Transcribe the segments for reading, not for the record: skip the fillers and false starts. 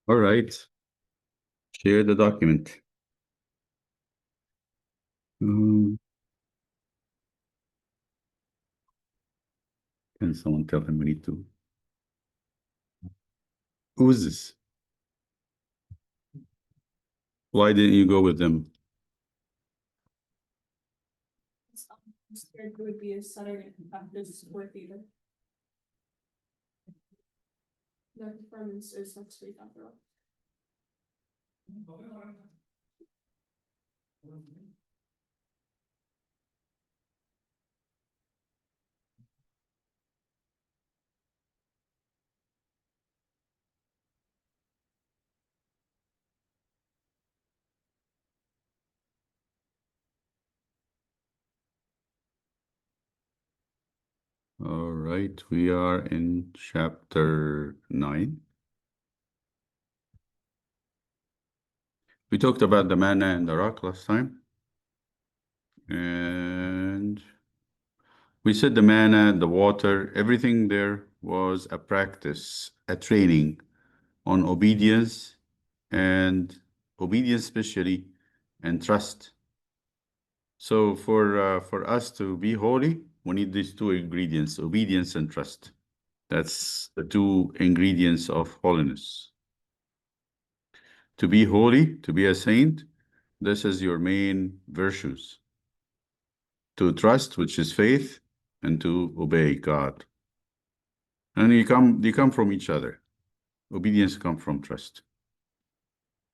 All right. Share the document. Um, can someone tell him we need to? Who is this? Why didn't you go with them? Scared it would be a Saturday Baptist work either. The performance is next week after all. All right. We are in chapter 9. We talked about the manna and the rock last time. And we said the manna, the water, everything there was a practice, a training on obedience and obedience especially and trust. So for us to be holy, we need these two ingredients, obedience and trust. That's the two ingredients of holiness. To be holy, to be a saint, this is your main virtues. To trust, which is faith, and to obey God. And they come from each other. Obedience comes from trust.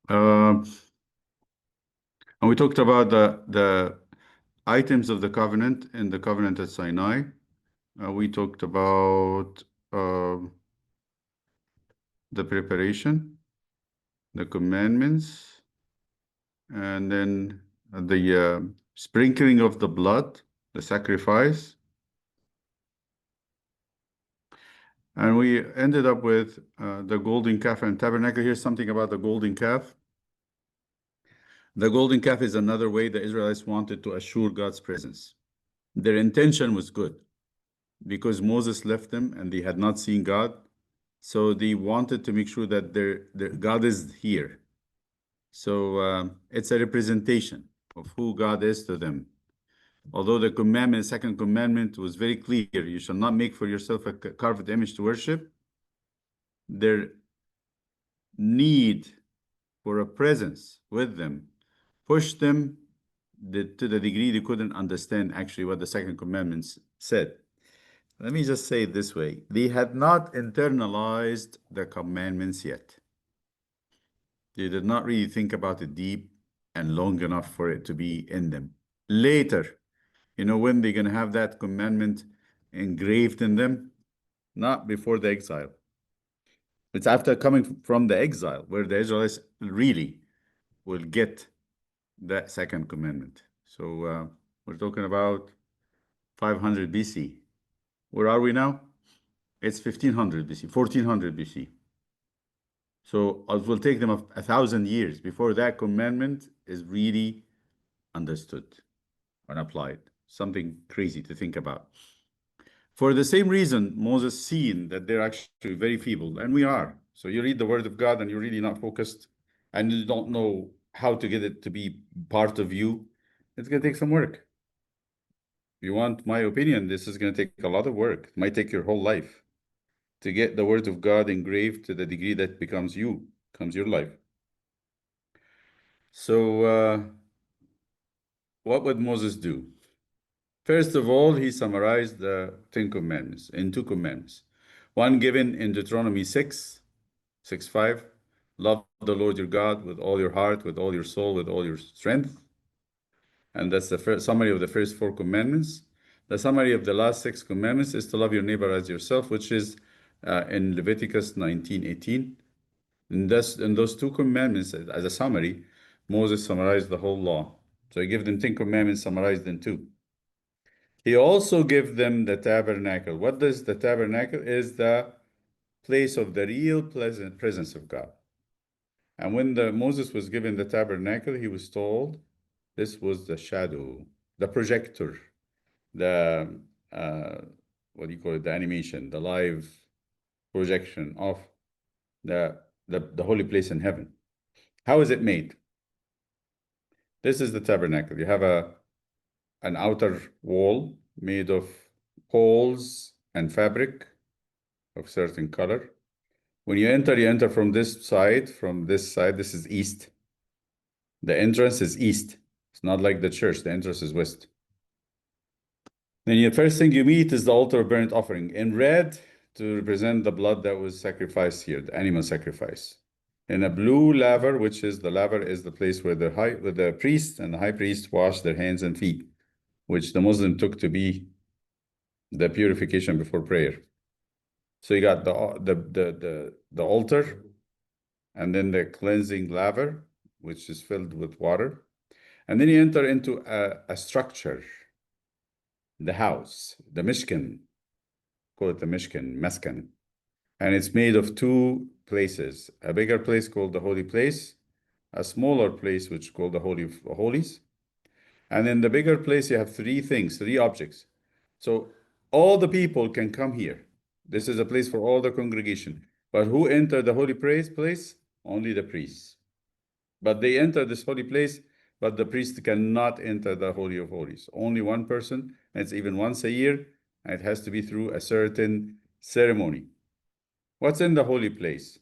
And we talked about the items of the covenant in the covenant at Sinai. We talked about the preparation, the commandments, and then the sprinkling of the blood, the sacrifice. And we ended up with the golden calf and tabernacle. Here's something about the golden calf. The golden calf is another way the Israelites wanted to assure God's presence. Their intention was good because Moses left them and they had not seen God. So they wanted to make sure that their God is here. So it's a representation of who God is to them. Although the commandment, second commandment, was very clear, you shall not make for yourself a carved image to worship. Their need for a presence with them pushed them to the degree they couldn't understand actually what the second commandment said. Let me just say it this way. They had not internalized the commandments yet. They did not really think about it deep and long enough for it to be in them. Later, when they're going to have that commandment engraved in them? Not before the exile. It's after coming from the exile where the Israelites really will get that second commandment. So we're talking about 500 BC. Where are we now? It's 1500 BC, 1400 BC. So it will take them 1,000 years before that commandment is really understood and applied. Something crazy to think about. For the same reason, Moses seen that they're actually very feeble, and we are. So you read the word of God and you're really not focused and you don't know how to get it to be part of you, it's going to take some work. If you want my opinion, this is going to take a lot of work. It might take your whole life to get the word of God engraved to the degree that becomes you, becomes your life. So what would Moses do? First of all, he summarized the Ten Commandments in two commandments. One given in Deuteronomy 6:5, love the Lord your God with all your heart, with all your soul, with all your strength. And that's the first summary of the first four commandments. The summary of the last six commandments is to love your neighbor as yourself, which is in Leviticus 19:18. In those two commandments, as a summary, Moses summarized the whole law. So he gave them 10 commandments summarized in two. He also gave them the tabernacle. What does the tabernacle is? The place of the real pleasant presence of God. And when Moses was given the tabernacle, he was told this was the shadow, the projector, the what do you call it? The animation, the live projection of the the holy place in heaven. How is it made? This is the tabernacle. You have an outer wall made of poles and fabric of certain color. When you enter from this side, this is east. The entrance is east. It's not like the church, the entrance is west. Then the first thing you meet is the altar of burnt offering in red to represent the blood that was sacrificed here, the animal sacrifice. In a blue laver, which is the laver is the place where the priest and the high priest wash their hands and feet, which the Muslim took to be the purification before prayer. So you got the altar, and then the cleansing laver, which is filled with water. And then you enter into a structure, the house, the mishkan, call it the mishkan, meskan. And it's made of two places, a bigger place called the holy place, a smaller place which is called the Holy of Holies. And in the bigger place, you have three objects. So all the people can come here. This is a place for all the congregation. But who enter the holy place? Only the priests. But they enter this holy place, but the priest cannot enter the Holy of Holies. Only one person, and it's even once a year, and it has to be through a certain ceremony. What's in the holy place?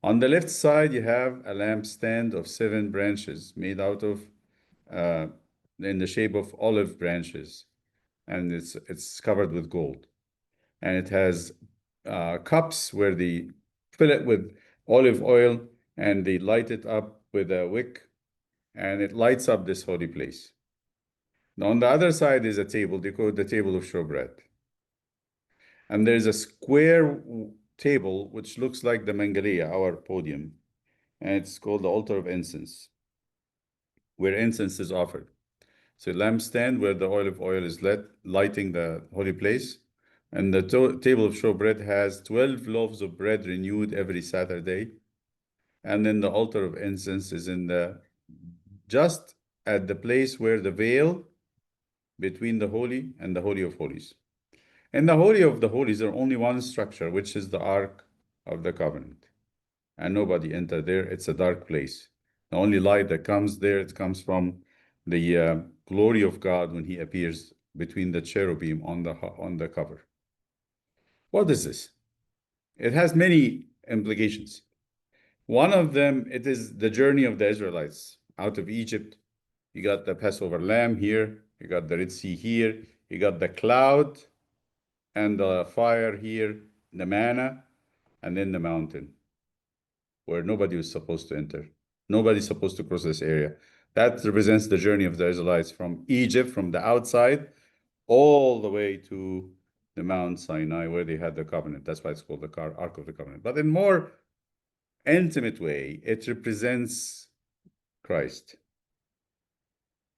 On the left side, you have a lampstand of 7 branches made out of, in the shape of olive branches, and it's covered with gold. And it has cups where they fill it with olive oil and they light it up with a wick, and it lights up this holy place. Now, on the other side is a table, they call it the table of showbread. And there's a square table which looks like the Mangalia, our podium, and it's called the altar of incense, where incense is offered. So lampstand where the olive oil is lit, lighting the holy place. And the table of showbread has 12 loaves of bread renewed every Saturday. And then the altar of incense is just at the place where the veil between the holy and the Holy of Holies. In the Holy of the Holies, there are only one structure, which is the Ark of the Covenant. And nobody enter there. It's a dark place. The only light that comes there, it comes from the glory of God when he appears between the cherubim on the cover. What is this? It has many implications. One of them, it is the journey of the Israelites out of Egypt. You got the Passover lamb here. You got the Red Sea here. You got the cloud and the fire here, the manna, and then the mountain where nobody was supposed to enter. Nobody's supposed to cross this area. That represents the journey of the Israelites from Egypt, from the outside, all the way to the Mount Sinai, where they had the covenant. That's why it's called the Ark of the Covenant. But in more intimate way, it represents Christ.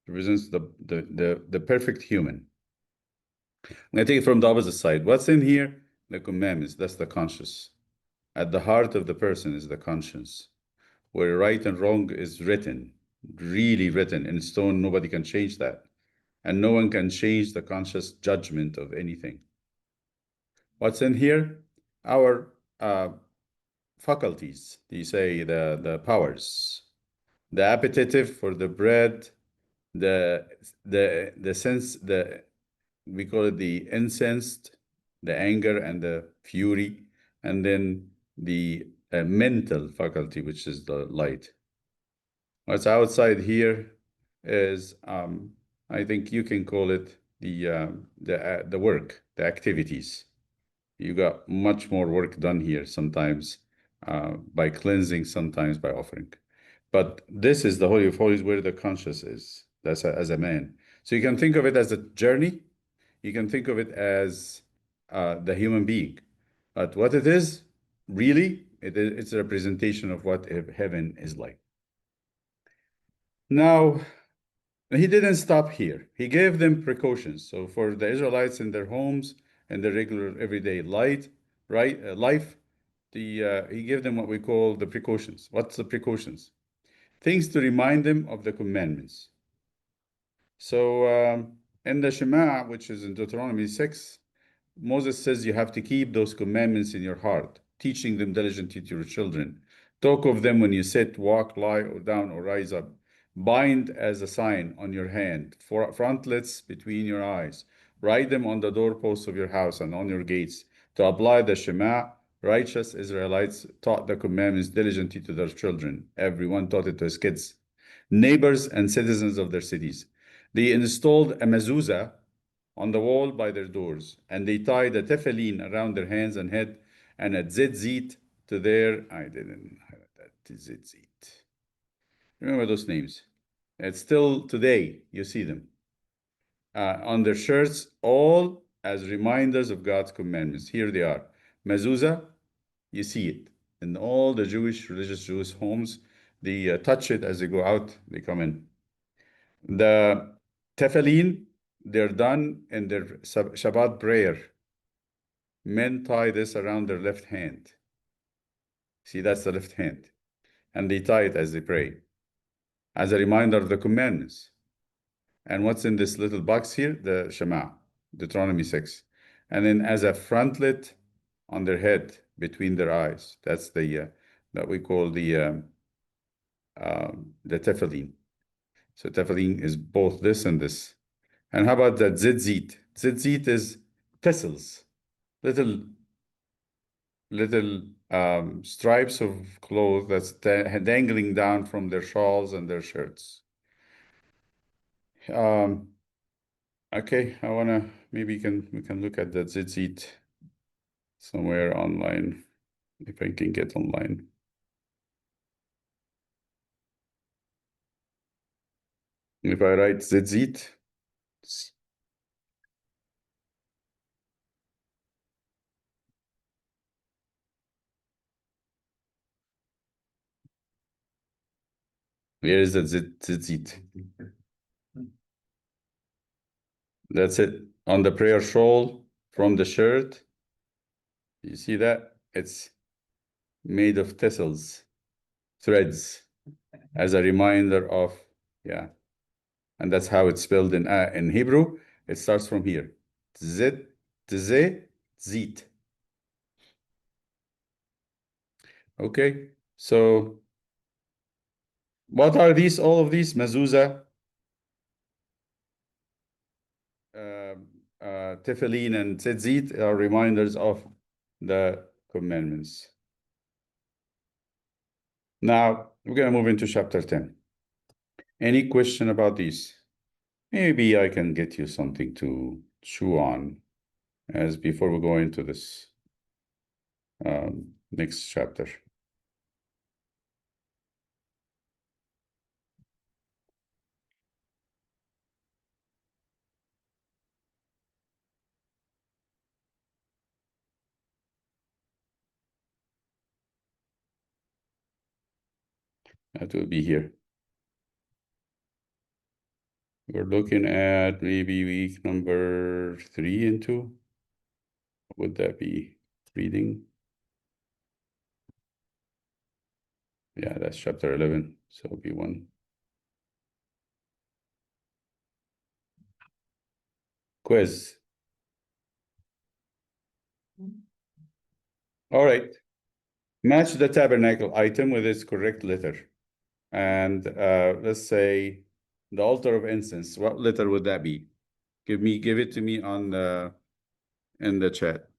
It represents the perfect human. I'm going to take it from the opposite side. What's in here? The commandments. That's the conscience. At the heart of the person is the conscience, where right and wrong is written, really written in stone. Nobody can change that. And no one can change the conscious judgment of anything. What's in here? Our faculties, you say the powers, the appetitive for the bread, the sense, we call it the incensed, the anger and the fury, and then the mental faculty, which is the light. What's outside here is, I think you can call it the work, the activities. You got much more work done here sometimes by cleansing, sometimes by offering. But this is the Holy of Holies where the conscious is. That's as a man. So you can think of it as a journey. You can think of it as the human being. But what it is, really, it's a representation of what heaven is like. Now, he didn't stop here. He gave them precautions. So for the Israelites in their homes and their regular everyday life, he gave them what we call the precautions. What's the precautions? Things to remind them of the commandments. So in the Shema, which is in Deuteronomy 6, Moses says you have to keep those commandments in your heart, teaching them diligently to your children, Talk of them when you sit, walk, lie, or down, or rise up. Bind as a sign on your hand, frontlets between your eyes. Write them on the doorposts of your house and on your gates. To apply the Shema, righteous Israelites taught the commandments diligently to their children. Everyone taught it to his kids, neighbors, and citizens of their cities. They installed a mezuzah on the wall by their doors, and they tied a tefillin around their hands and head, and a tzitzit to their, I didn't highlight that, tzitzit. Remember those names. It's still today, you see them. On their shirts, all as reminders of God's commandments. Here they are. Mezuzah, you see it. In all the religious Jewish homes, they touch it as they go out, they come in. The tefillin, they're done in their Shabbat prayer. Men tie this around their left hand. See, that's the left hand. And they tie it as they pray, as a reminder of the commandments. And what's in this little box here? The Shema, Deuteronomy 6. And then as a frontlet on their head, between their eyes. That's the that we call the tefillin. So tefillin is both this and this. And how about the tzitzit? Tzitzit is tassels, little stripes of cloth that's dangling down from their shawls and their shirts. Okay, maybe we can look at the tzitzit somewhere online, if I can get online. If I write tzitzit, where is the tzitzit? That's it. On the prayer shawl from the shirt. You see that? It's made of tassels, threads, as a reminder of, yeah. And that's how it's spelled in Hebrew. It starts from here. Tzit, tzeh, zit. Okay, so what are these? All of these? Mezuzah, tefillin, and tzitzit are reminders of the commandments. Now, we're going to move into chapter 10. Any question about these? Maybe I can get you something to chew on as before we go into this next chapter. That will be here. We're looking at maybe week number 3 and 2. What would that be? Reading? Yeah, that's chapter 11. So it'll be 1. Quiz. All right. Match the tabernacle item with its correct letter. And let's say the altar of incense. What letter would that be? Give it to me on in the chat.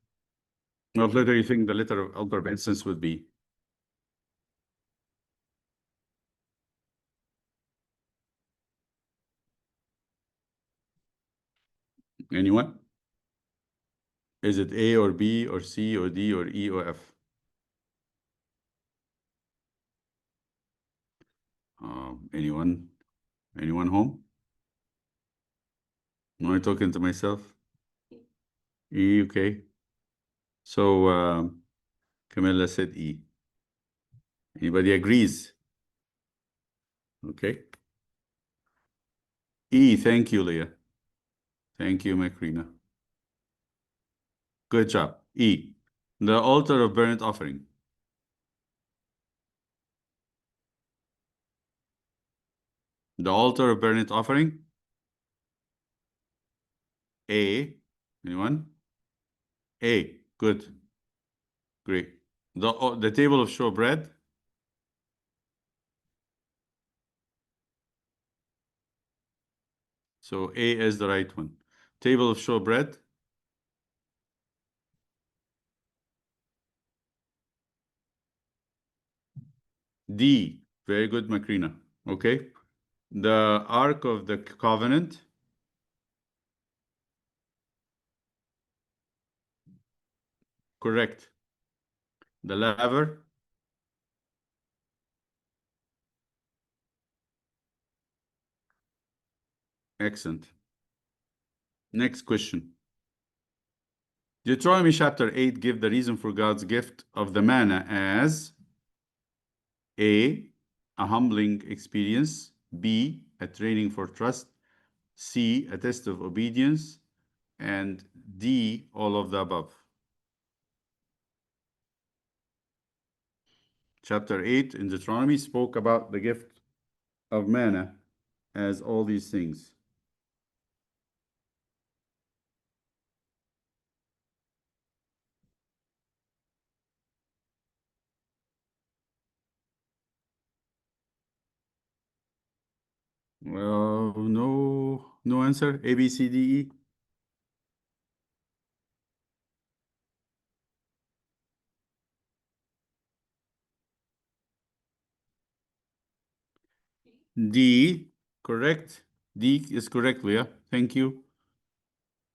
What letter do you think the letter of altar of incense would be? Anyone? Is it A or B or C or D or E or F? Anyone? Anyone home? Am I talking to myself? E, okay. So Camilla said E. Anybody agrees? Okay. E, thank you, Leah. Thank you, Macrina. Good job. E, the altar of burnt offering. The altar of burnt offering. A, anyone? A, good. Great. The table of showbread. So A is the right one. Table of showbread. D. Very good, Macrina. Okay. The Ark of the Covenant. Correct. The laver. Excellent. Next question. Deuteronomy chapter 8 give the reason for God's gift of the manna as A, a humbling experience, B, a training for trust, C, a test of obedience, and D, all of the above. Chapter 8 in Deuteronomy spoke about the gift of manna as all these things. Well, no answer. A, B, C, D, E. D, correct. D is correct, Leah. Thank you.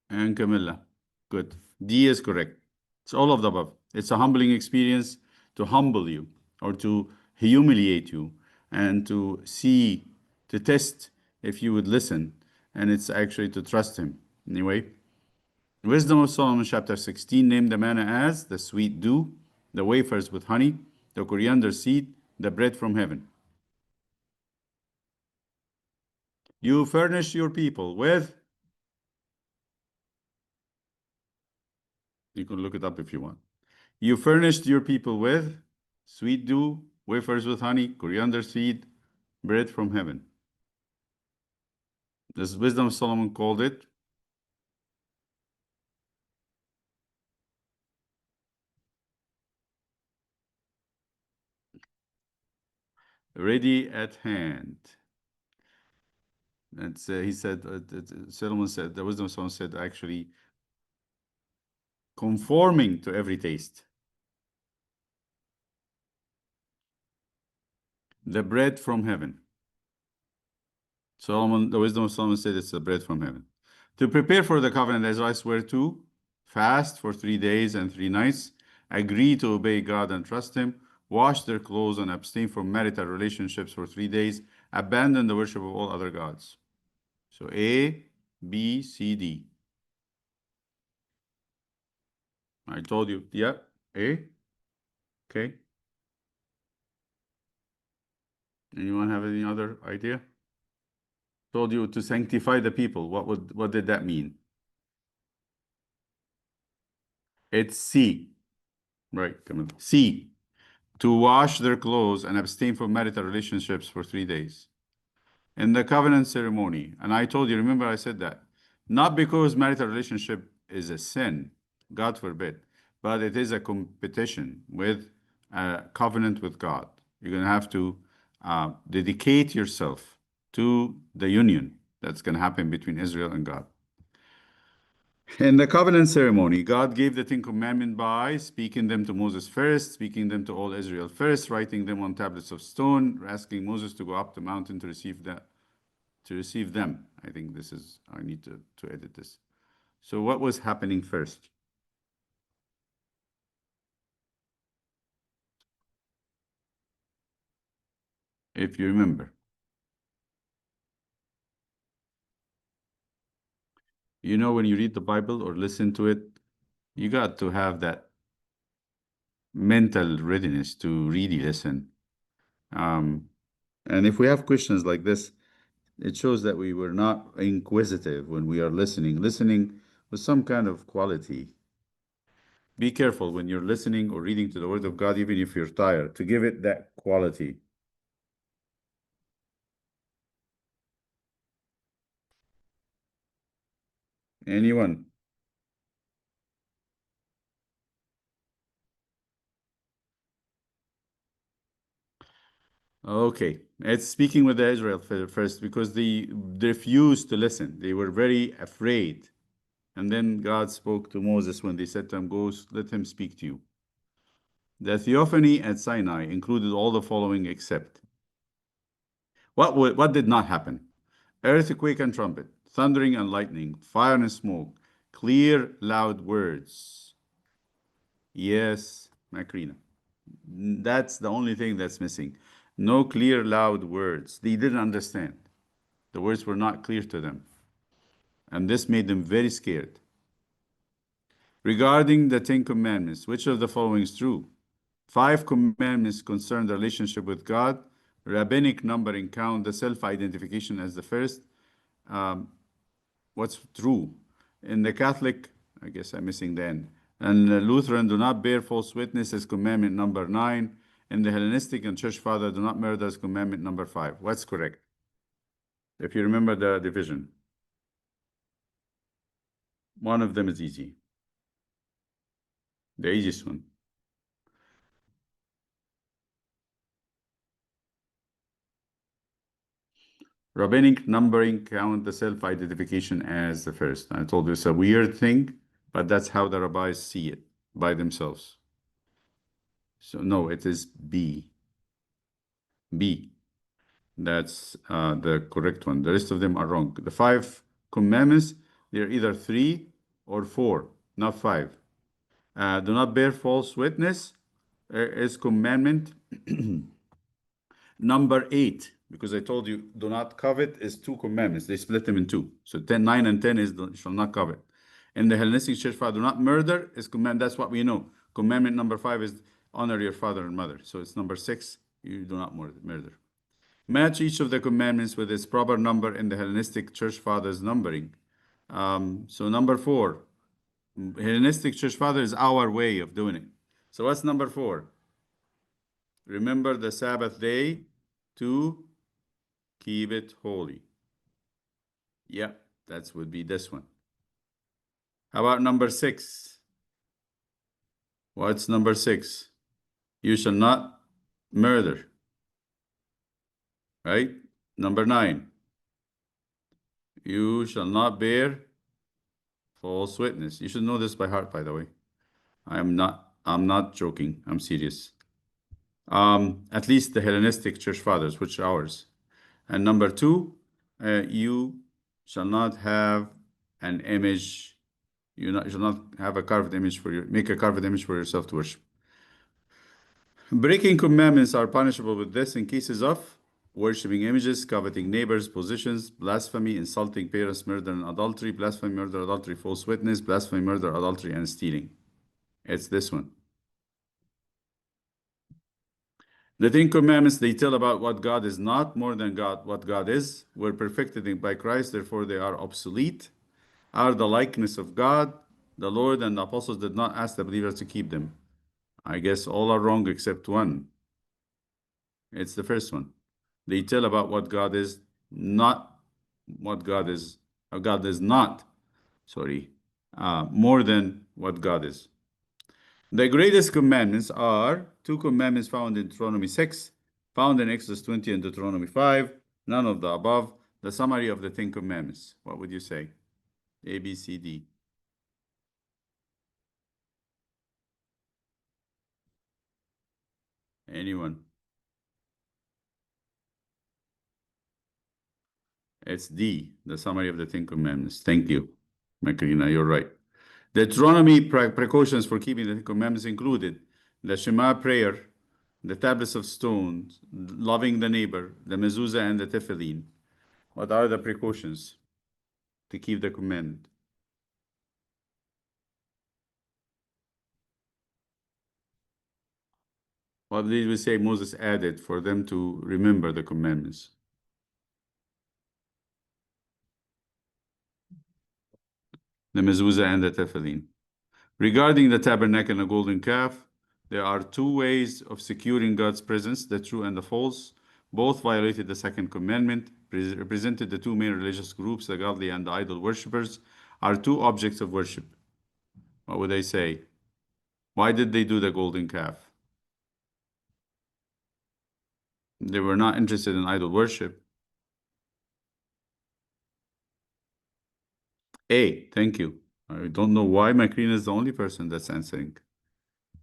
And Camilla. Good. D is correct. It's all of the above. It's a humbling experience to humble you or to humiliate you and to see, to test if you would listen. And it's actually to trust him. Anyway, Wisdom of Solomon, chapter 16, name the manna as the sweet dew, the wafers with honey, the coriander seed, the bread from heaven. You furnish your people with, you can look it up if you want. You furnished your people with sweet dew, wafers with honey, coriander seed, bread from heaven. This Wisdom of Solomon called it ready at hand. That's he said. Solomon said the Wisdom of Solomon said actually conforming to every taste. The bread from heaven. Solomon, the Wisdom of Solomon said it's the bread from heaven. To prepare for the covenant, as I swear to, fast for 3 days and 3 nights, agree to obey God and trust Him, wash their clothes and abstain from marital relationships for 3 days, abandon the worship of all other gods. So A, B, C, D. I told you, yeah, A. Okay. Anyone have any other idea? Told you to sanctify the people. What did that mean? It's C. Right, come on. C. To wash their clothes and abstain from marital relationships for 3 days. In the covenant ceremony, and I told you, remember I said that, not because marital relationship is a sin, God forbid, but it is a competition with a covenant with God. You're going to have to dedicate yourself to the union that's going to happen between Israel and God. In the covenant ceremony, God gave the Ten Commandments by speaking them to Moses first, speaking them to all Israel first, writing them on tablets of stone, asking Moses to go up the mountain to receive them. I think this is, I need to edit this. So what was happening first? If you remember. You know, when you read the Bible or listen to it, you got to have that mental readiness to really listen. And if we have questions like this, it shows that we were not inquisitive when we are listening with some kind of quality. Be careful when you're listening or reading to the Word of God, even if you're tired, to give it that quality. Anyone? Okay, it's speaking with the Israel first because they refused to listen. They were very afraid. And then God spoke to Moses when they said to him, Go, let him speak to you. The theophany at Sinai included all the following except what did not happen? Earthquake and trumpet, thundering and lightning, fire and smoke, clear, loud words. Yes, Macrina. That's the only thing that's missing. No clear, loud words. They didn't understand. The words were not clear to them. And this made them very scared. Regarding the Ten Commandments, which of the following is true? 5 commandments concern the relationship with God. Rabbinic numbering count the self-identification as the first. Um, what's true? In the Catholic, I guess I'm missing the end. And the Lutheran, do not bear false witness as commandment number 9. In the Hellenistic and Church Father, do not murder as commandment number 5. What's correct? If you remember the division. One of them is easy. The easiest one. Rabbinic numbering count the self-identification as the first. I told you it's a weird thing, but that's how the rabbis see it by themselves. So no, it is B. B. That's the correct one. The rest of them are wrong. The 5 commandments, they're either 3 or 4, not 5. Do not bear false witness is commandment number 8, because I told you do not covet is 2 commandments. They split them in 2. So 10, 9, and 10 is shall not covet. In the Hellenistic Church Father, do not murder is command. That's what we know. Commandment number 5 is honor your father and mother. So it's number 6. You do not murder. Match each of the commandments with its proper number in the Hellenistic Church Fathers numbering. So number 4, Hellenistic Church Father is our way of doing it. So what's number 4? Remember the Sabbath day to keep it holy. Yeah, that would be this one. How about number 6? What's number 6? You shall not murder. Right? Number 9. You shall not bear false witness. You should know this by heart, by the way. I'm not joking. I'm serious. At least the Hellenistic church fathers, which are ours. And number 2, you shall not have an image. You shall not have a carved image make a carved image for yourself to worship. Breaking commandments are punishable with this in cases of worshiping images, coveting neighbors' positions, blasphemy, insulting parents, murder and adultery, blasphemy, murder, adultery, false witness, blasphemy, murder, adultery, and stealing. It's this one. The 10 Commandments, they tell about what God is not more than what God is, were perfected by Christ, therefore they are obsolete, are the likeness of God. The Lord and the apostles did not ask the believers to keep them. I guess all are wrong except one. It's the first one. They tell about what God is not, what God is, God is not, more than what God is. The greatest commandments are 2 commandments found in Deuteronomy 6, found in Exodus 20 and Deuteronomy 5, none of the above. The summary of the 10 Commandments. What would you say? A, B, C, D. Anyone? It's D, the summary of the 10 Commandments. Thank you, Macrina, you're right. Deuteronomy precautions for keeping the commandments included the Shema prayer, the tablets of stones, loving the neighbor, the mezuzah, and the tefillin. What are the precautions to keep the commandment? What did we say Moses added for them to remember the commandments? The mezuzah and the tefillin. Regarding the tabernacle and the golden calf, there are 2 ways of securing God's presence, the true and the false. Both violated the 2nd commandment, represented the 2 main religious groups, the godly and the idol worshippers, are 2 objects of worship. What would they say? Why did they do the golden calf? They were not interested in idol worship. A, thank you. I don't know why Macrina is the only person that's answering.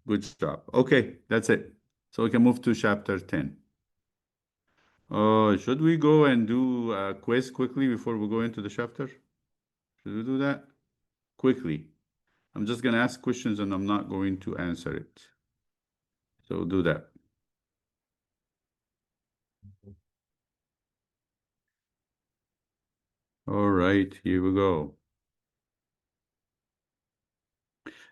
Good job. Okay, that's it. So we can move to chapter 10. Should we go and do a quiz quickly before we go into the chapter? Should we do that? Quickly. I'm just going to ask questions and I'm not going to answer it. So do that. All right, here we go.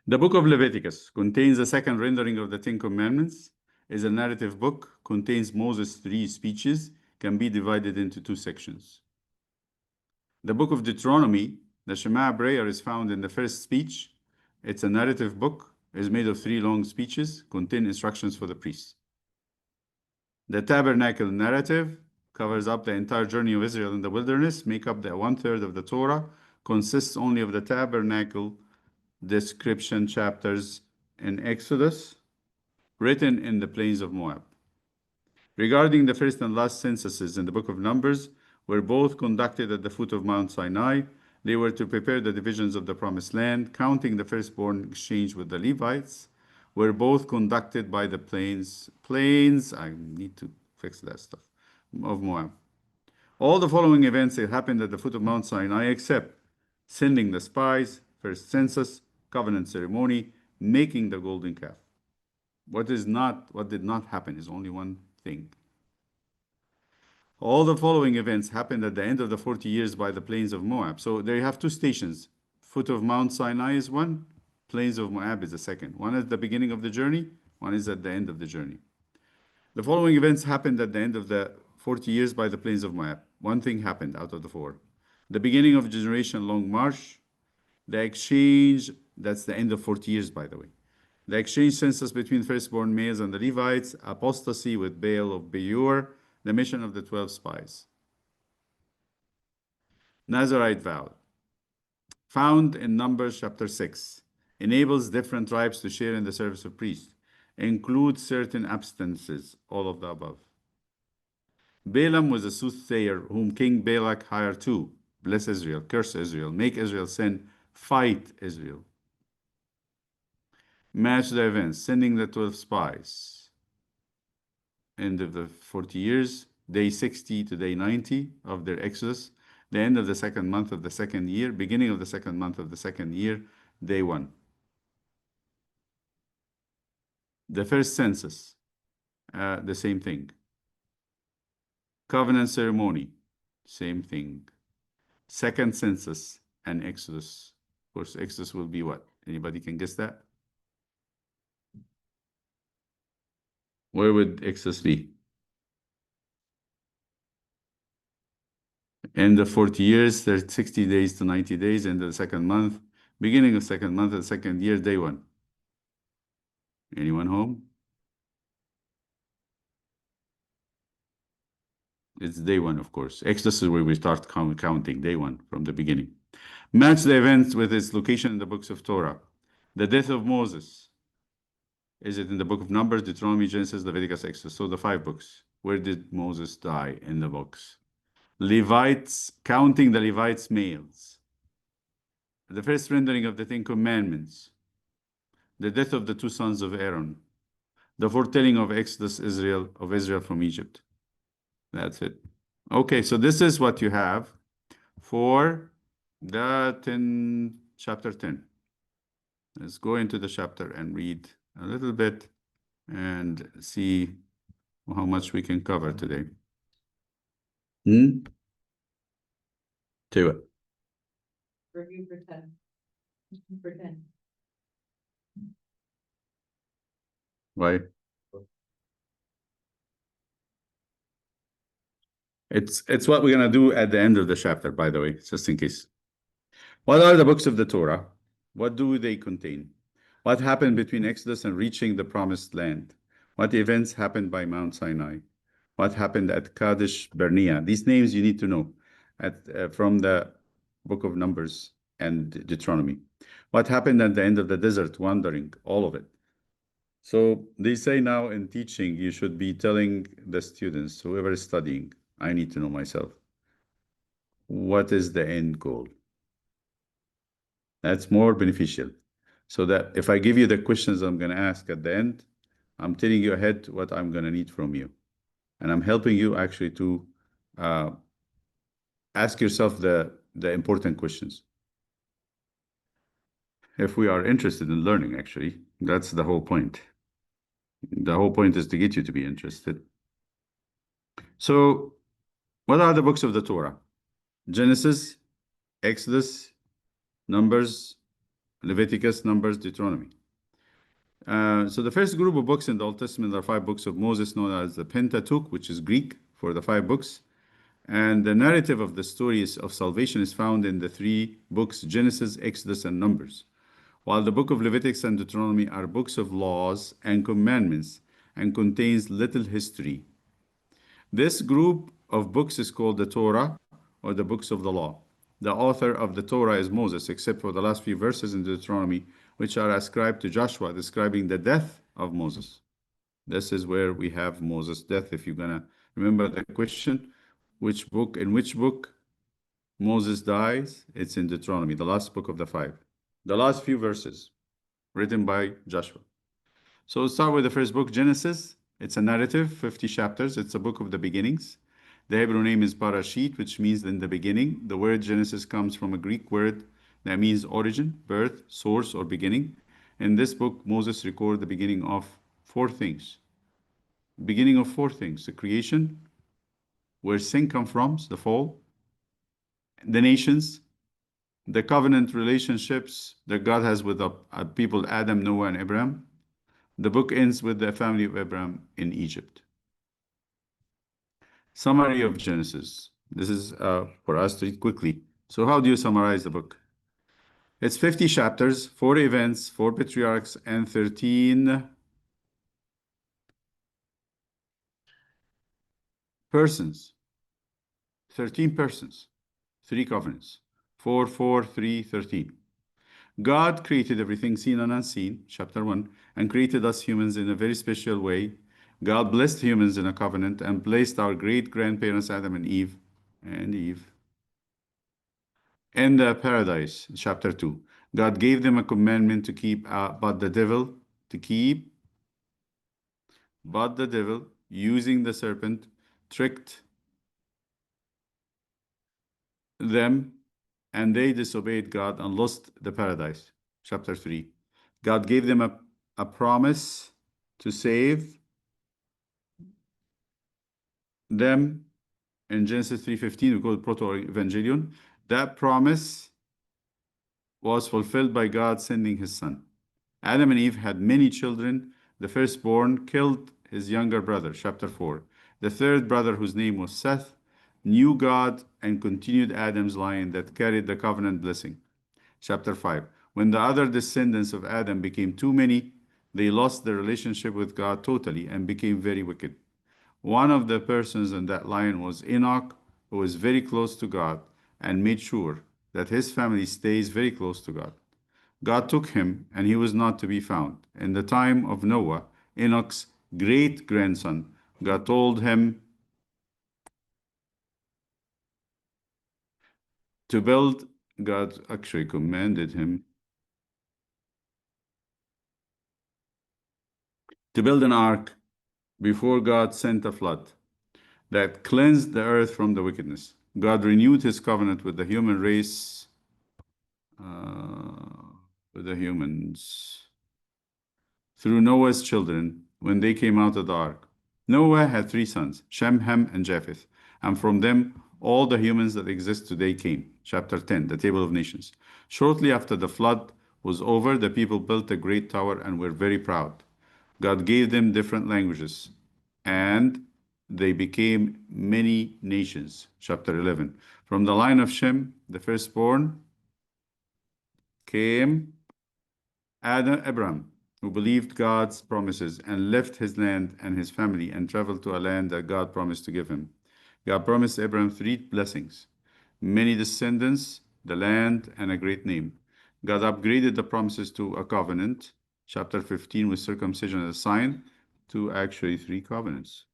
The book of Leviticus contains a second rendering of the Ten Commandments, is a narrative book, contains Moses' 3 speeches, can be divided into 2 sections. The book of Deuteronomy, the Shema prayer, is found in the first speech. It's a narrative book, is made of 3 long speeches, contain instructions for the priests. The tabernacle narrative covers up the entire journey of Israel in the wilderness, make up the 1/3 of the Torah, consists only of the tabernacle description chapters in Exodus, written in the plains of Moab. Regarding the first and last censuses in the book of Numbers, were both conducted at the foot of Mount Sinai. They were to prepare the divisions of the promised land, counting the firstborn exchange with the Levites, were both conducted by the plains, I need to fix that stuff, of Moab. All the following events happened at the foot of Mount Sinai, except sending the spies, first census, covenant ceremony, making the golden calf. What did not happen is only one thing. All the following events happened at the end of the 40 years by the plains of Moab. So there you have 2 stations. Foot of Mount Sinai is one, plains of Moab is the second. One is the beginning of the journey, one is at the end of the journey. The following events happened at the end of the 40 years by the plains of Moab. One thing happened out of the 4. The beginning of generation long march, the exchange, that's the end of 40 years, by the way. The exchange census between firstborn males and the Levites, apostasy with Baal of Beor, the mission of the 12 spies. Nazarite vow, found in Numbers chapter 6, enables different tribes to share in the service of priests, includes certain abstinences, all of the above. Balaam was a soothsayer whom King Balak hired to bless Israel, curse Israel, make Israel sin, fight Israel. Match the events, sending the 12 spies. End of the 40 years, day 60 to day 90 of their exodus, the end of the 2nd month of the 2nd year, beginning of the 2nd month of the 2nd year, day 1. The first census, the same thing. Covenant ceremony, same thing. Second census and Exodus. Of course, Exodus will be what? Anybody can guess that? Where would Exodus be? End of 40 years, there's 60 days to 90 days, end of the 2nd month, beginning of 2nd month of the 2nd year, day 1. Anyone home? It's day 1, of course. Exodus is where we start counting, day 1, from the beginning. Match the events with its location in the books of Torah. The death of Moses. Is it in the book of Numbers, Deuteronomy, Genesis, Leviticus, Exodus? So the 5 books. Where did Moses die in the books? Levites, counting the Levites' males. The first rendering of the 10 Commandments. The death of the 2 sons of Aaron. The foretelling of Exodus of Israel from Egypt. That's it. Okay, so this is what you have for the chapter 10. Let's go into the chapter and read a little bit and see how much we can cover today. To it. Review for 10. For 10. Why? It's what we're gonna do at the end of the chapter, by the way, just in case. What are the books of the Torah? What do they contain? What happened between Exodus and reaching the promised land? What events happened by Mount Sinai? What happened at Kadesh Barnea? These names you need to know from the book of Numbers and Deuteronomy. What happened at the end of the desert wandering? All of it. So they say now in teaching, you should be telling the students, whoever is studying, I need to know myself. What is the end goal? That's more beneficial. So that if I give you the questions I'm going to ask at the end, I'm telling you ahead what I'm going to need from you. And I'm helping you actually to uh, ask yourself the important questions. If we are interested in learning, actually, that's the whole point. The whole point is to get you to be interested. So, what are the books of the Torah? Genesis, Exodus, Numbers, Leviticus, Numbers, Deuteronomy. So the first group of books in the Old Testament are 5 books of Moses, known as the Pentateuch, which is Greek for the 5 books. And the narrative of the stories of salvation is found in the 3 books, Genesis, Exodus, and Numbers. While the book of Leviticus and Deuteronomy are books of laws and commandments and contains little history. This group of books is called the Torah, or the books of the law. The author of the Torah is Moses, except for the last few verses in Deuteronomy, which are ascribed to Joshua, describing the death of Moses. This is where we have Moses' death. If you're going to remember the question, in which book Moses dies? It's in Deuteronomy, the last book of the 5. The last few verses written by Joshua. So let's start with the first book, Genesis. It's a narrative, 50 chapters. It's a book of the beginnings. The Hebrew name is Parashit, which means in the beginning. The word Genesis comes from a Greek word that means origin, birth, source, or beginning. In this book, Moses records the beginning of 4 things. Beginning of 4 things: the creation, where sin comes from, the fall, the nations, the covenant relationships that God has with the people Adam, Noah, and Abraham. The book ends with the family of Abraham in Egypt. Summary of Genesis. This is for us to read quickly. So how do you summarize the book? It's 50 chapters, 4 events, 4 patriarchs, and 13 persons. 13 persons, 3 covenants. 4, 4, 3, 13. God created everything seen and unseen, chapter 1, and created us humans in a very special way. God blessed humans in a covenant and placed our great-grandparents Adam and Eve in the paradise, chapter 2. God gave them a commandment to keep, but the devil, using the serpent, tricked them, and they disobeyed God and lost the paradise, chapter 3. God gave them a promise to save them in Genesis 3:15, we call it Proto-Evangelion. That promise was fulfilled by God sending his son. Adam and Eve had many children. The firstborn killed his younger brother, chapter 4. The third brother, whose name was Seth, knew God and continued Adam's line that carried the covenant blessing, chapter 5. When the other descendants of Adam became too many, they lost their relationship with God totally and became very wicked. One of the persons in that line was Enoch, who was very close to God and made sure that his family stays very close to God. God took him, and he was not to be found. In the time of Noah, Enoch's great grandson, God told him to build, God actually commanded him to build an ark before God sent a flood that cleansed the earth from the wickedness. God renewed his covenant with the human race, with the humans, through Noah's children when they came out of the ark. Noah had 3 sons, Shem, Ham, and Japheth, and from them all the humans that exist today came. Chapter 10, the Table of Nations. Shortly after the flood was over, the people built a great tower and were very proud. God gave them different languages, and they became many nations. Chapter 11. From the line of Shem, the firstborn, came Abraham, who believed God's promises and left his land and his family and traveled to a land that God promised to give him. God promised Abraham 3 blessings: many descendants, the land, and a great name. God upgraded the promises to a covenant. Chapter 15 with circumcision as a sign to actually 3 covenants.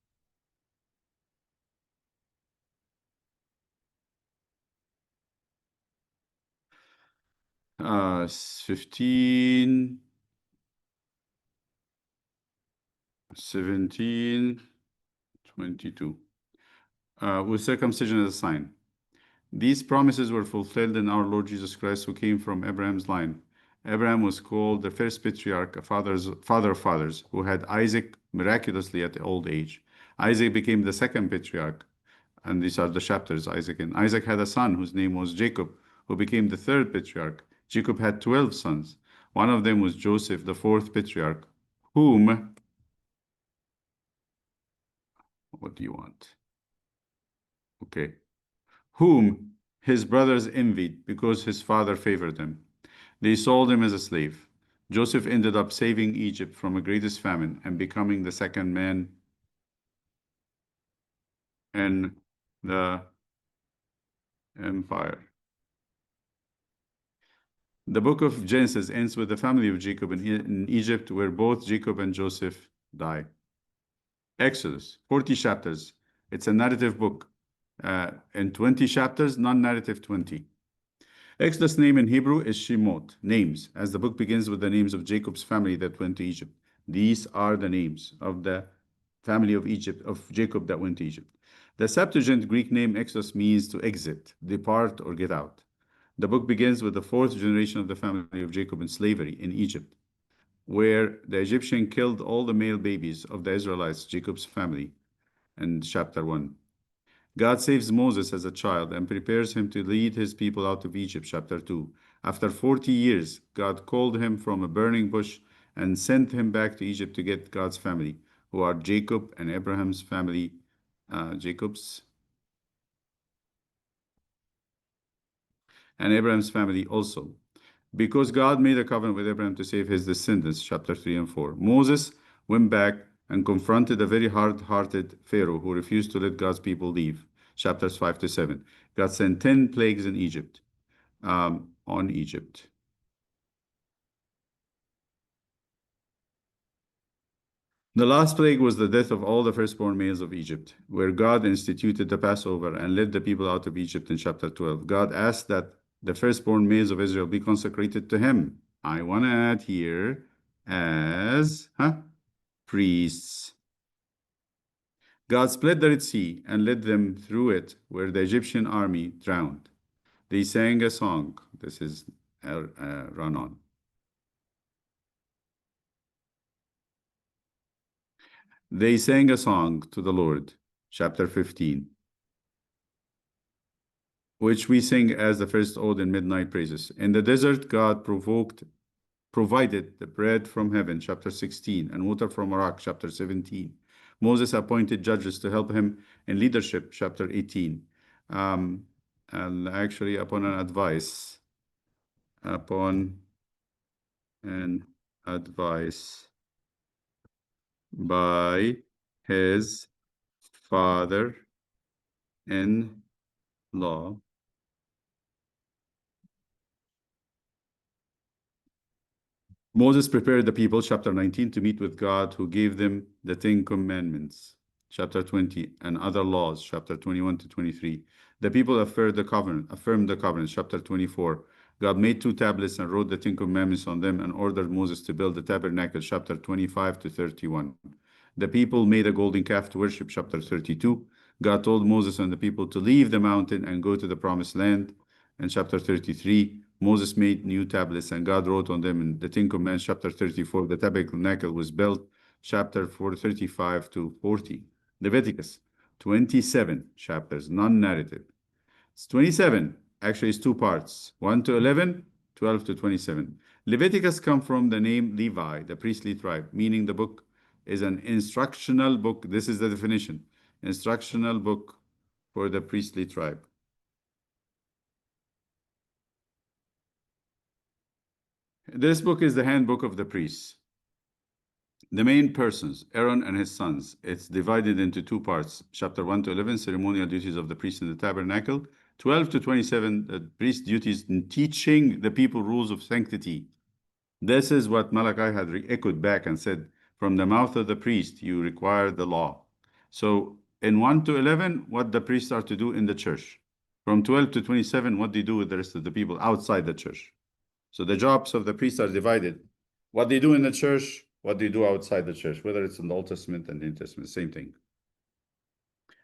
Uh, 15, 17, 22. With circumcision as a sign. These promises were fulfilled in our Lord Jesus Christ, who came from Abraham's line. Abraham was called the first patriarch, father of fathers, who had Isaac miraculously at the old age. Isaac became the second patriarch, and these are the chapters, Isaac. And Isaac had a son whose name was Jacob, who became the third patriarch. Jacob had 12 sons. One of them was Joseph, the fourth patriarch, whom, what do you want? Okay. Whom his brothers envied because his father favored them. They sold him as a slave. Joseph ended up saving Egypt from a greatest famine and becoming the second man in the empire. The book of Genesis ends with the family of Jacob in Egypt, where both Jacob and Joseph die. Exodus, 40 chapters. It's a narrative book. In 20 chapters, non-narrative 20. Exodus' name in Hebrew is Shemot, names, as the book begins with the names of Jacob's family that went to Egypt. These are the names of the family of Jacob that went to Egypt. The Septuagint Greek name Exodus means to exit, depart, or get out. The book begins with the fourth generation of the family of Jacob in slavery in Egypt, where the Egyptian killed all the male babies of the Israelites, Jacob's family, in chapter 1. God saves Moses as a child and prepares him to lead his people out of Egypt, chapter 2. After 40 years, God called him from a burning bush and sent him back to Egypt to get God's family, who are Jacob and Abraham's family, Abraham's family also. Because God made a covenant with Abraham to save his descendants, chapter 3 and 4. Moses went back and confronted a very hard-hearted Pharaoh who refused to let God's people leave, chapters 5 to 7. God sent 10 plagues in Egypt, on Egypt. The last plague was the death of all the firstborn males of Egypt, where God instituted the Passover and led the people out of Egypt in chapter 12. God asked that the firstborn males of Israel be consecrated to him. I want to add here as priests. God split the Red Sea and led them through it, where the Egyptian army drowned. They sang a song. This is run on. They sang a song to the Lord, chapter 15, which we sing as the first ode in midnight praises. In the desert, God provided the bread from heaven, chapter 16, and water from a rock, chapter 17. Moses appointed judges to help him in leadership, chapter 18. And actually, upon an advice by his father-in-law. Moses prepared the people, chapter 19, to meet with God, who gave them the 10 Commandments, chapter 20, and other laws, chapter 21 to 23. The people affirmed the covenant, chapter 24. God made 2 tablets and wrote the 10 Commandments on them and ordered Moses to build the tabernacle, chapter 25 to 31. The people made a golden calf to worship, chapter 32. God told Moses and the people to leave the mountain and go to the promised land. In chapter 33, Moses made new tablets and God wrote on them in the 10 Commandments, chapter 34. The tabernacle was built, chapter 35 to 40. Leviticus, 27 chapters, non-narrative. It's 27, actually it's 2 parts, 1 to 11, 12 to 27. Leviticus come from the name Levi, the priestly tribe, meaning the book is an instructional book. This is the definition, instructional book for the priestly tribe. This book is the handbook of the priests. The main persons, Aaron and his sons, it's divided into 2 parts. Chapter 1 to 11, ceremonial duties of the priest in the tabernacle. 12 to 27, the priest duties in teaching the people rules of sanctity. This is what Malachi had echoed back and said, from the mouth of the priest, you require the law. So in 1 to 11, what the priests are to do in the church. From 12 to 27, what they do with the rest of the people outside the church. So the jobs of the priests are divided. What they do in the church, what they do outside the church, whether it's in the Old Testament and the New Testament, same thing.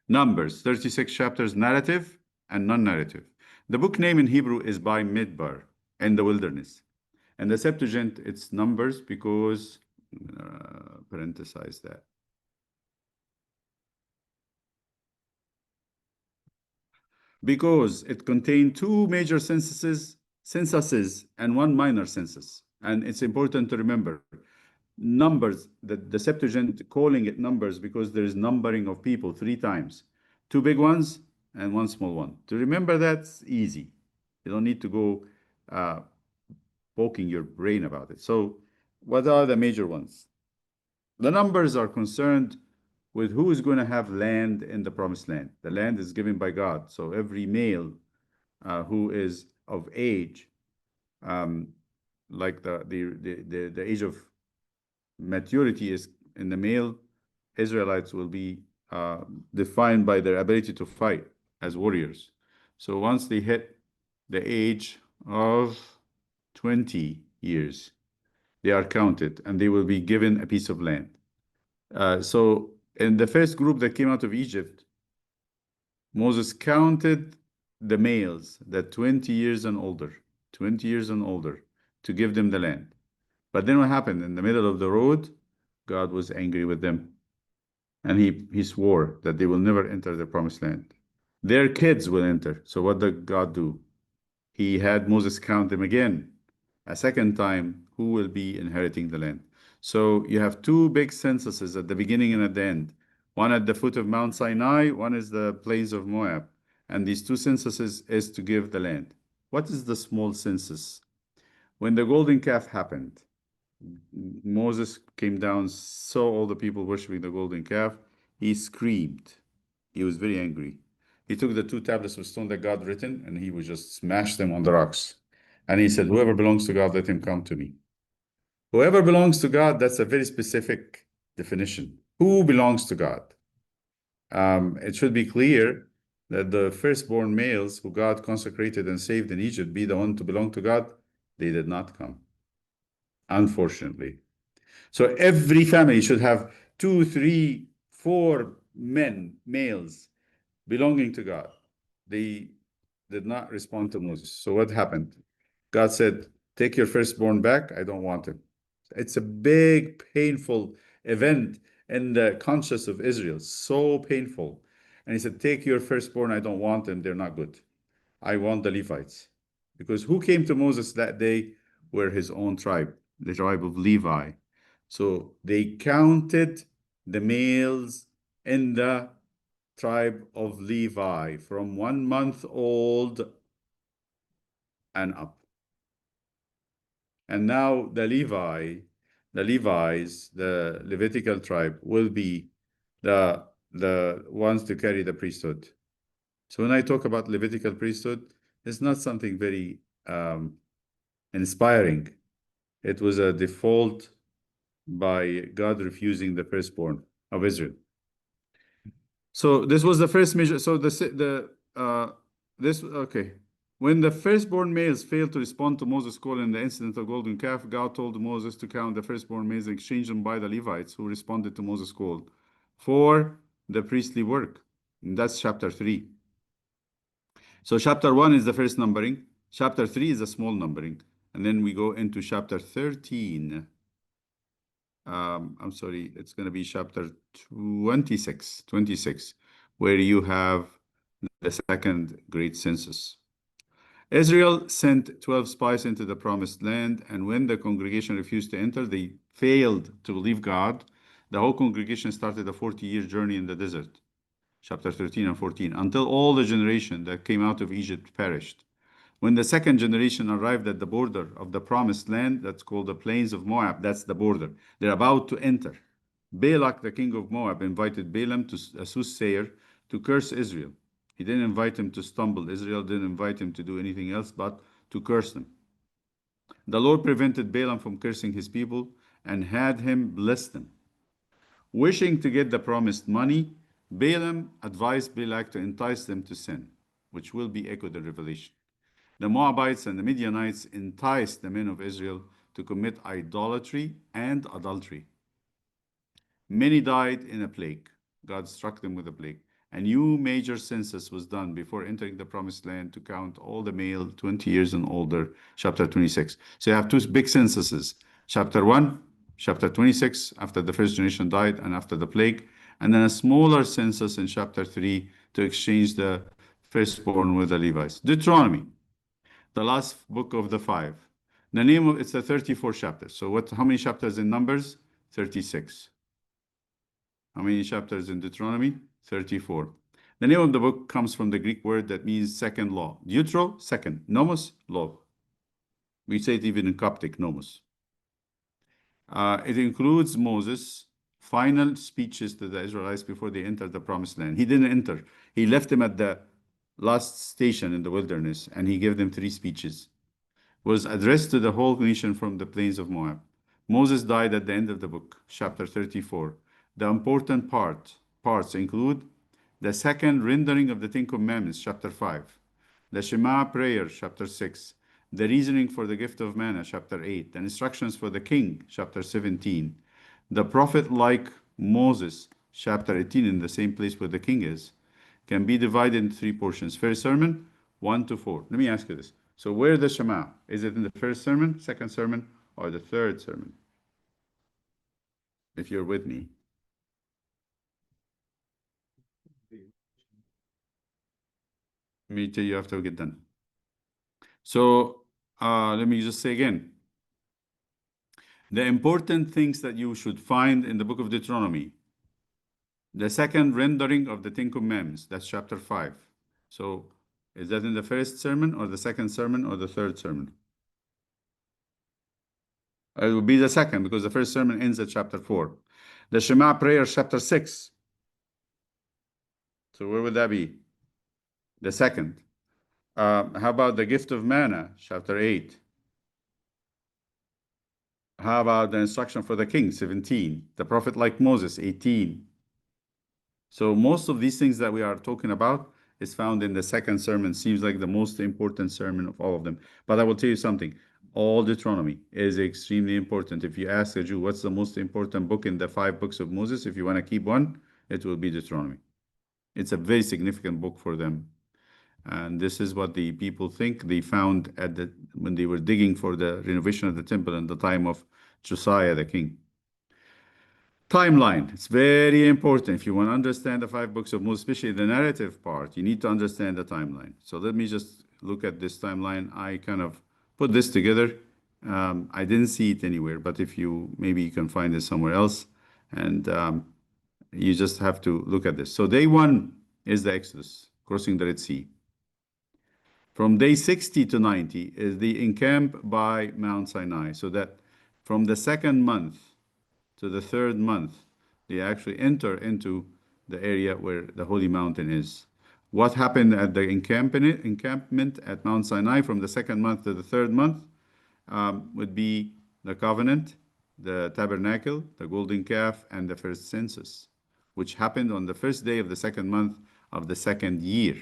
Numbers, 36 chapters, narrative and non-narrative. The book name in Hebrew is by Midbar, in the wilderness. And the Septuagint, it's Numbers because, parenthesize that. Because it contained two major censuses and one minor census. And it's important to remember, numbers, the Septuagint calling it numbers because there is numbering of people 3 times. 2 big ones and 1 small one. To remember that's easy. You don't need to go poking your brain about it. So what are the major ones? The numbers are concerned with who is going to have land in the promised land. The land is given by God. So every male who is of age, like the age of maturity is in the male Israelites will be defined by their ability to fight as warriors. So once they hit the age of 20 years, they are counted and they will be given a piece of land. So in the first group that came out of Egypt, Moses counted the males that 20 years and older, 20 years and older, to give them the land. But then what happened? In the middle of the road, God was angry with them. And he swore that they will never enter the promised land. Their kids will enter. So what did God do? He had Moses count them again, a second time, who will be inheriting the land. So you have 2 big censuses at the beginning and at the end. One at the foot of Mount Sinai, one is the plains of Moab. And these 2 censuses is to give the land. What is the small census? When the golden calf happened, Moses came down, saw all the people worshiping the golden calf. He screamed. He was very angry. He took the 2 tablets of stone that God written, and he would just smash them on the rocks. And he said, whoever belongs to God, let him come to me. Whoever belongs to God, that's a very specific definition. Who belongs to God? It should be clear that the firstborn males who God consecrated and saved in Egypt be the one to belong to God. They did not come, unfortunately. So every family should have 2, 3, 4 men, males, belonging to God. They did not respond to Moses. So what happened? God said, take your firstborn back. I don't want him. It's a big, painful event in the conscience of Israel. So painful. And he said, take your firstborn. I don't want them. They're not good. I want the Levites. Because who came to Moses that day were his own tribe, the tribe of Levi. So they counted the males in the tribe of Levi from 1 month old and up. And now the Levites, the Levitical tribe, will be the ones to carry the priesthood. So when I talk about Levitical priesthood, it's not something very inspiring. It was a default by God refusing the firstborn of Israel. So this was the first measure. So okay. When the firstborn males failed to respond to Moses' call in the incident of golden calf, God told Moses to count the firstborn males and exchange them by the Levites who responded to Moses' call for the priestly work. And that's chapter 3. So chapter 1 is the first numbering. Chapter 3 is a small numbering. And then we go into chapter 13. I'm sorry, it's going to be chapter 26, where you have the second great census. Israel sent 12 spies into the promised land, and when the congregation refused to enter, they failed to believe God. The whole congregation started a 40-year journey in the desert, chapter 13 and 14, until all the generation that came out of Egypt perished. When the second generation arrived at the border of the promised land, that's called the plains of Moab, that's the border. They're about to enter. Balak, the king of Moab, invited Balaam, a soothsayer, to curse Israel. He didn't invite him to stumble. Israel didn't invite him to do anything else but to curse them. The Lord prevented Balaam from cursing his people and had him bless them. Wishing to get the promised money, Balaam advised Balak to entice them to sin, which will be echoed in Revelation. The Moabites and the Midianites enticed the men of Israel to commit idolatry and adultery. Many died in a plague. God struck them with a plague. A new major census was done before entering the promised land to count all the male 20 years and older, chapter 26. So you have two big censuses. Chapter 1, chapter 26, after the first generation died and after the plague, and then a smaller census in chapter 3 to exchange the firstborn with the Levites. Deuteronomy, the last book of the five. The name of it's the 34 chapters. So how many chapters in Numbers? 36. How many chapters in Deuteronomy? 34. The name of the book comes from the Greek word that means second law. Deutero, second. Nomos, law. We say it even in Coptic, nomos. It includes Moses' final speeches to the Israelites before they entered the promised land. He didn't enter. He left them at the last station in the wilderness, and he gave them 3 speeches. It was addressed to the whole nation from the plains of Moab. Moses died at the end of the book, chapter 34. The important parts include the second rendering of the Ten Commandments, chapter 5. The Shema prayer, chapter 6. The reasoning for the gift of manna, chapter 8. The instructions for the king, chapter 17. The prophet like Moses, chapter 18, in the same place where the king is, can be divided into 3 portions. First sermon, 1 to 4. Let me ask you this. So where the Shema? Is it in the first sermon, second sermon, or the third sermon? If you're with me. Let me tell you after we get done. So let me just say again. The important things that you should find in the book of Deuteronomy. The second rendering of the Ten Commandments, that's chapter 5. So is that in the first sermon or the second sermon or the third sermon? It will be the second because the first sermon ends at chapter 4. The Shema prayer, chapter 6. So where would that be? The second. How about the gift of manna, chapter 8? How about the instruction for the king, 17? The prophet like Moses, 18. So most of these things that we are talking about is found in the second sermon. Seems like the most important sermon of all of them. But I will tell you something. All Deuteronomy is extremely important. If you ask a Jew, what's the most important book in the 5 books of Moses? If you want to keep one, it will be Deuteronomy. It's a very significant book for them. And this is what the people think they found when they were digging for the renovation of the temple in the time of Josiah the king. Timeline. It's very important. If you want to understand the 5 books of Moses, especially the narrative part, you need to understand the timeline. So let me just look at this timeline. I kind of put this together. I didn't see it anywhere, but maybe you can find it somewhere else. And you just have to look at this. So day 1 is the Exodus, crossing the Red Sea. From day 60 to 90 is the encamp by Mount Sinai. So that from the 2nd month to the 3rd month, they actually enter into the area where the Holy Mountain is. What happened at the encampment at Mount Sinai from the 2nd month to the 3rd month would be the covenant, the tabernacle, the golden calf, and the first census, which happened on the first day of the 2nd month of the 2nd year.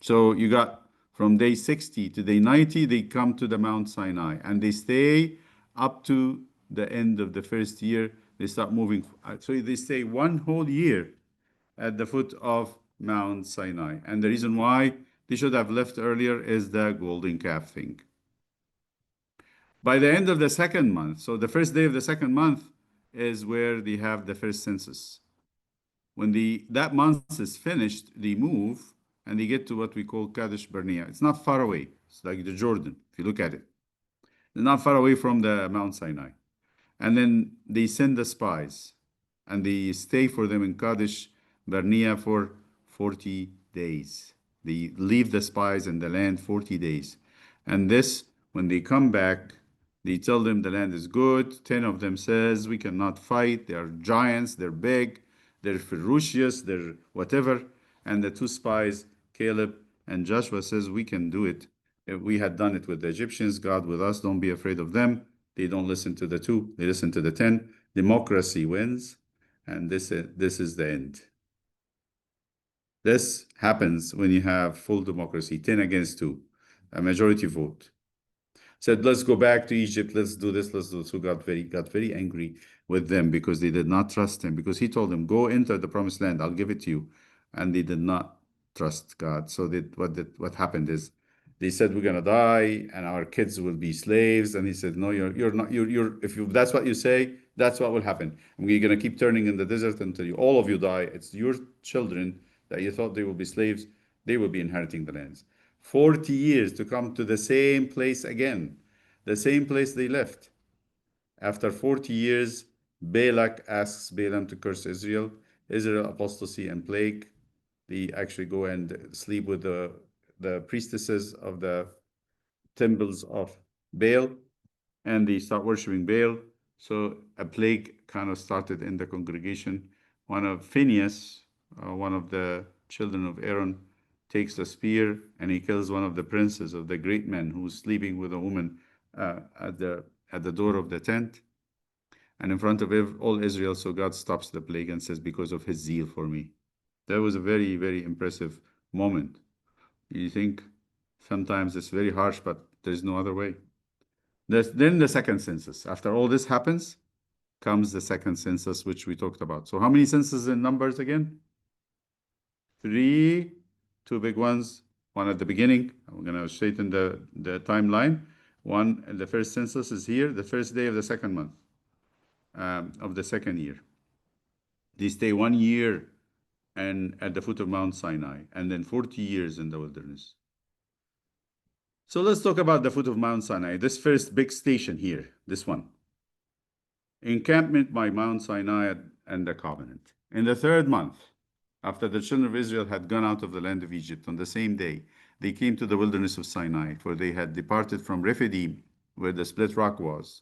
So you got from day 60 to day 90, they come to the Mount Sinai, and they stay up to the end of the first year. They start moving. So they stay 1 whole year at the foot of Mount Sinai. And the reason why they should have left earlier is the golden calf thing. By the end of the 2nd month, so the first day of the 2nd month is where they have the first census. When that month is finished, they move and they get to what we call Kadesh Barnea. It's not far away. It's like the Jordan, if you look at it. They're not far away from the Mount Sinai. And then they send the spies, and they stay for them in Kadesh Barnea for 40 days. They leave the spies in the land 40 days. And this, when they come back, they tell them the land is good. 10 of them says, we cannot fight. They are giants. They're big. They're ferocious. They're whatever. And the 2 spies, Caleb and Joshua, says, we can do it. We had done it with the Egyptians, God with us, don't be afraid of them. They don't listen to the two, they listen to the 10. Democracy wins, and this is the end. This happens when you have full democracy, 10 against 2, a majority vote. Said, let's go back to Egypt, let's do this, let's do this. So got very angry with them because they did not trust him, because he told them, go enter the promised land, I'll give it to you. And they did not trust God. So what happened is they said, we're gonna die and our kids will be slaves. And he said, no, you're not, if you that's what you say, that's what will happen. And we're gonna keep turning in the desert until all of you die. It's your children that you thought they will be slaves, they will be inheriting the lands. 40 years to come to the same place again, the same place they left. After 40 years, Balak asks Balaam to curse Israel. Israel apostasy and plague. They actually go and sleep with the priestesses of the temples of Baal, and they start worshiping Baal. So a plague kind of started in the congregation. One of Phineas, one of the children of Aaron, takes a spear and he kills one of the princes of the great men who's sleeping with a woman at the door of the tent and in front of all Israel. So God stops the plague and says, because of his zeal for me. That was a very, very impressive moment. You think sometimes it's very harsh, but there's no other way. Then the second census. After all this happens, comes the second census, which we talked about. So how many censuses in Numbers again? 3, 2 big ones, one at the beginning. I'm going to straighten the timeline. One, the first census is here, the first day of the second month of the second year. They stay 1 year and at the foot of Mount Sinai, and then 40 years in the wilderness. So let's talk about the foot of Mount Sinai, this first big station here, this one. Encampment by Mount Sinai and the covenant. In the third month, after the children of Israel had gone out of the land of Egypt, on the same day, they came to the wilderness of Sinai, for they had departed from Rephidim, where the split rock was,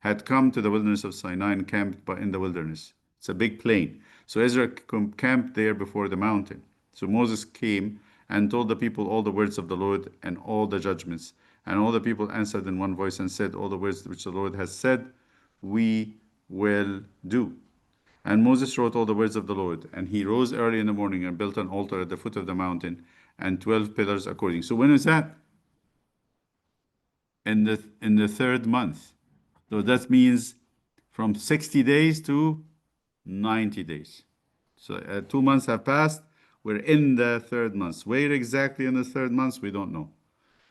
had come to the wilderness of Sinai and camped in the wilderness. It's a big plain. So Israel camped there before the mountain. So Moses came and told the people all the words of the Lord and all the judgments. And all the people answered in one voice and said, all the words which the Lord has said, we will do. And Moses wrote all the words of the Lord. And he rose early in the morning and built an altar at the foot of the mountain and 12 pillars according. So when was that? In the third month. So that means from 60 days to 90 days. So 2 months have passed. We're in the third month. Where exactly in the third month, we don't know.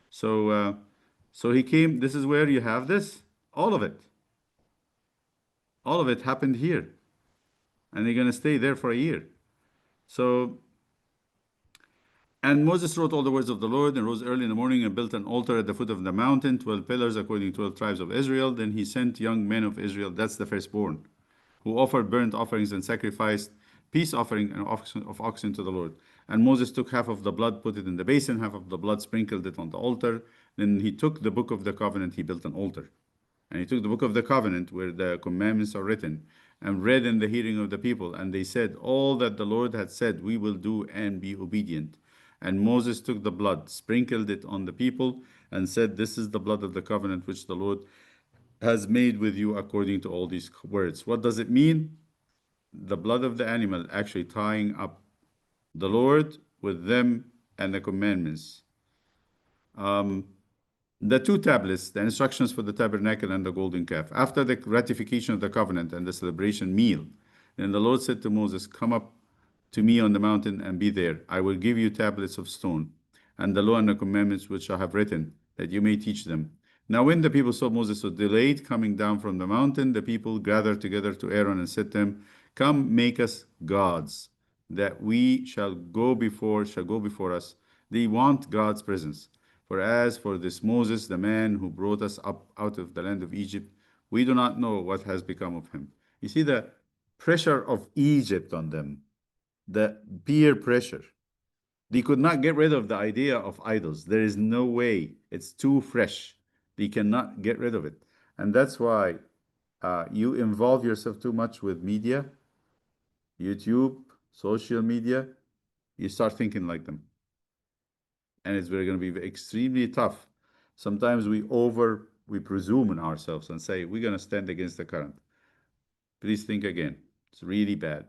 So he came. This is where you have this. All of it. All of it happened here. And they're going to stay there for a year. So, and Moses wrote all the words of the Lord and rose early in the morning and built an altar at the foot of the mountain, 12 pillars according to 12 tribes of Israel. Then he sent young men of Israel, that's the firstborn, who offered burnt offerings and sacrificed peace offering and of oxen to the Lord. And Moses took half of the blood, put it in the basin, half of the blood sprinkled it on the altar. Then he took the book of the covenant, he built an altar. And he took the book of the covenant where the commandments are written and read in the hearing of the people. And they said, all that the Lord had said, we will do and be obedient. And Moses took the blood, sprinkled it on the people, and said, this is the blood of the covenant which the Lord has made with you according to all these words. What does it mean? The blood of the animal actually tying up the Lord with them and the commandments. The two tablets, the instructions for the tabernacle and the golden calf. After the ratification of the covenant and the celebration meal, then the Lord said to Moses, come up to me on the mountain and be there. I will give you tablets of stone and the law and the commandments which I have written, that you may teach them. Now when the people saw Moses was delayed coming down from the mountain, the people gathered together to Aaron and said to him, come make us gods, that we shall go before us. They want God's presence. For as for this Moses, the man who brought us up out of the land of Egypt, we do not know what has become of him. You see the pressure of Egypt on them, the peer pressure. They could not get rid of the idea of idols. There is no way. It's too fresh. They cannot get rid of it. And that's why you involve yourself too much with media, YouTube, social media, you start thinking like them. And it's going to be extremely tough Sometimes we presume in ourselves and say we're going to stand against the current. Please think again. It's really bad.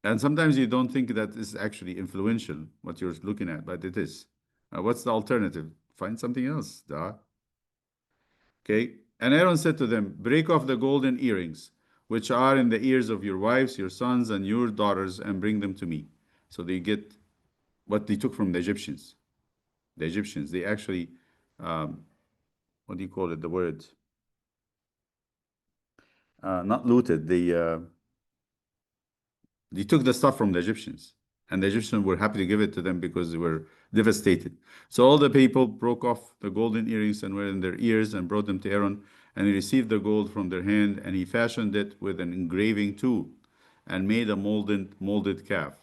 And sometimes you don't think that is actually influential, what you're looking at, but it is. What's the alternative? Find something else. Duh. Okay. And Aaron said to them, break off the golden earrings, which are in the ears of your wives, your sons, and your daughters, and bring them to me. So they get what they took from the Egyptians. The Egyptians, they actually, what do you call it? The word, not looted. They took the stuff from the Egyptians, and the Egyptians were happy to give it to them because they were devastated. So all the people broke off the golden earrings and were in their ears and brought them to Aaron, and he received the gold from their hand, and he fashioned it with an engraving tool and made a molded calf.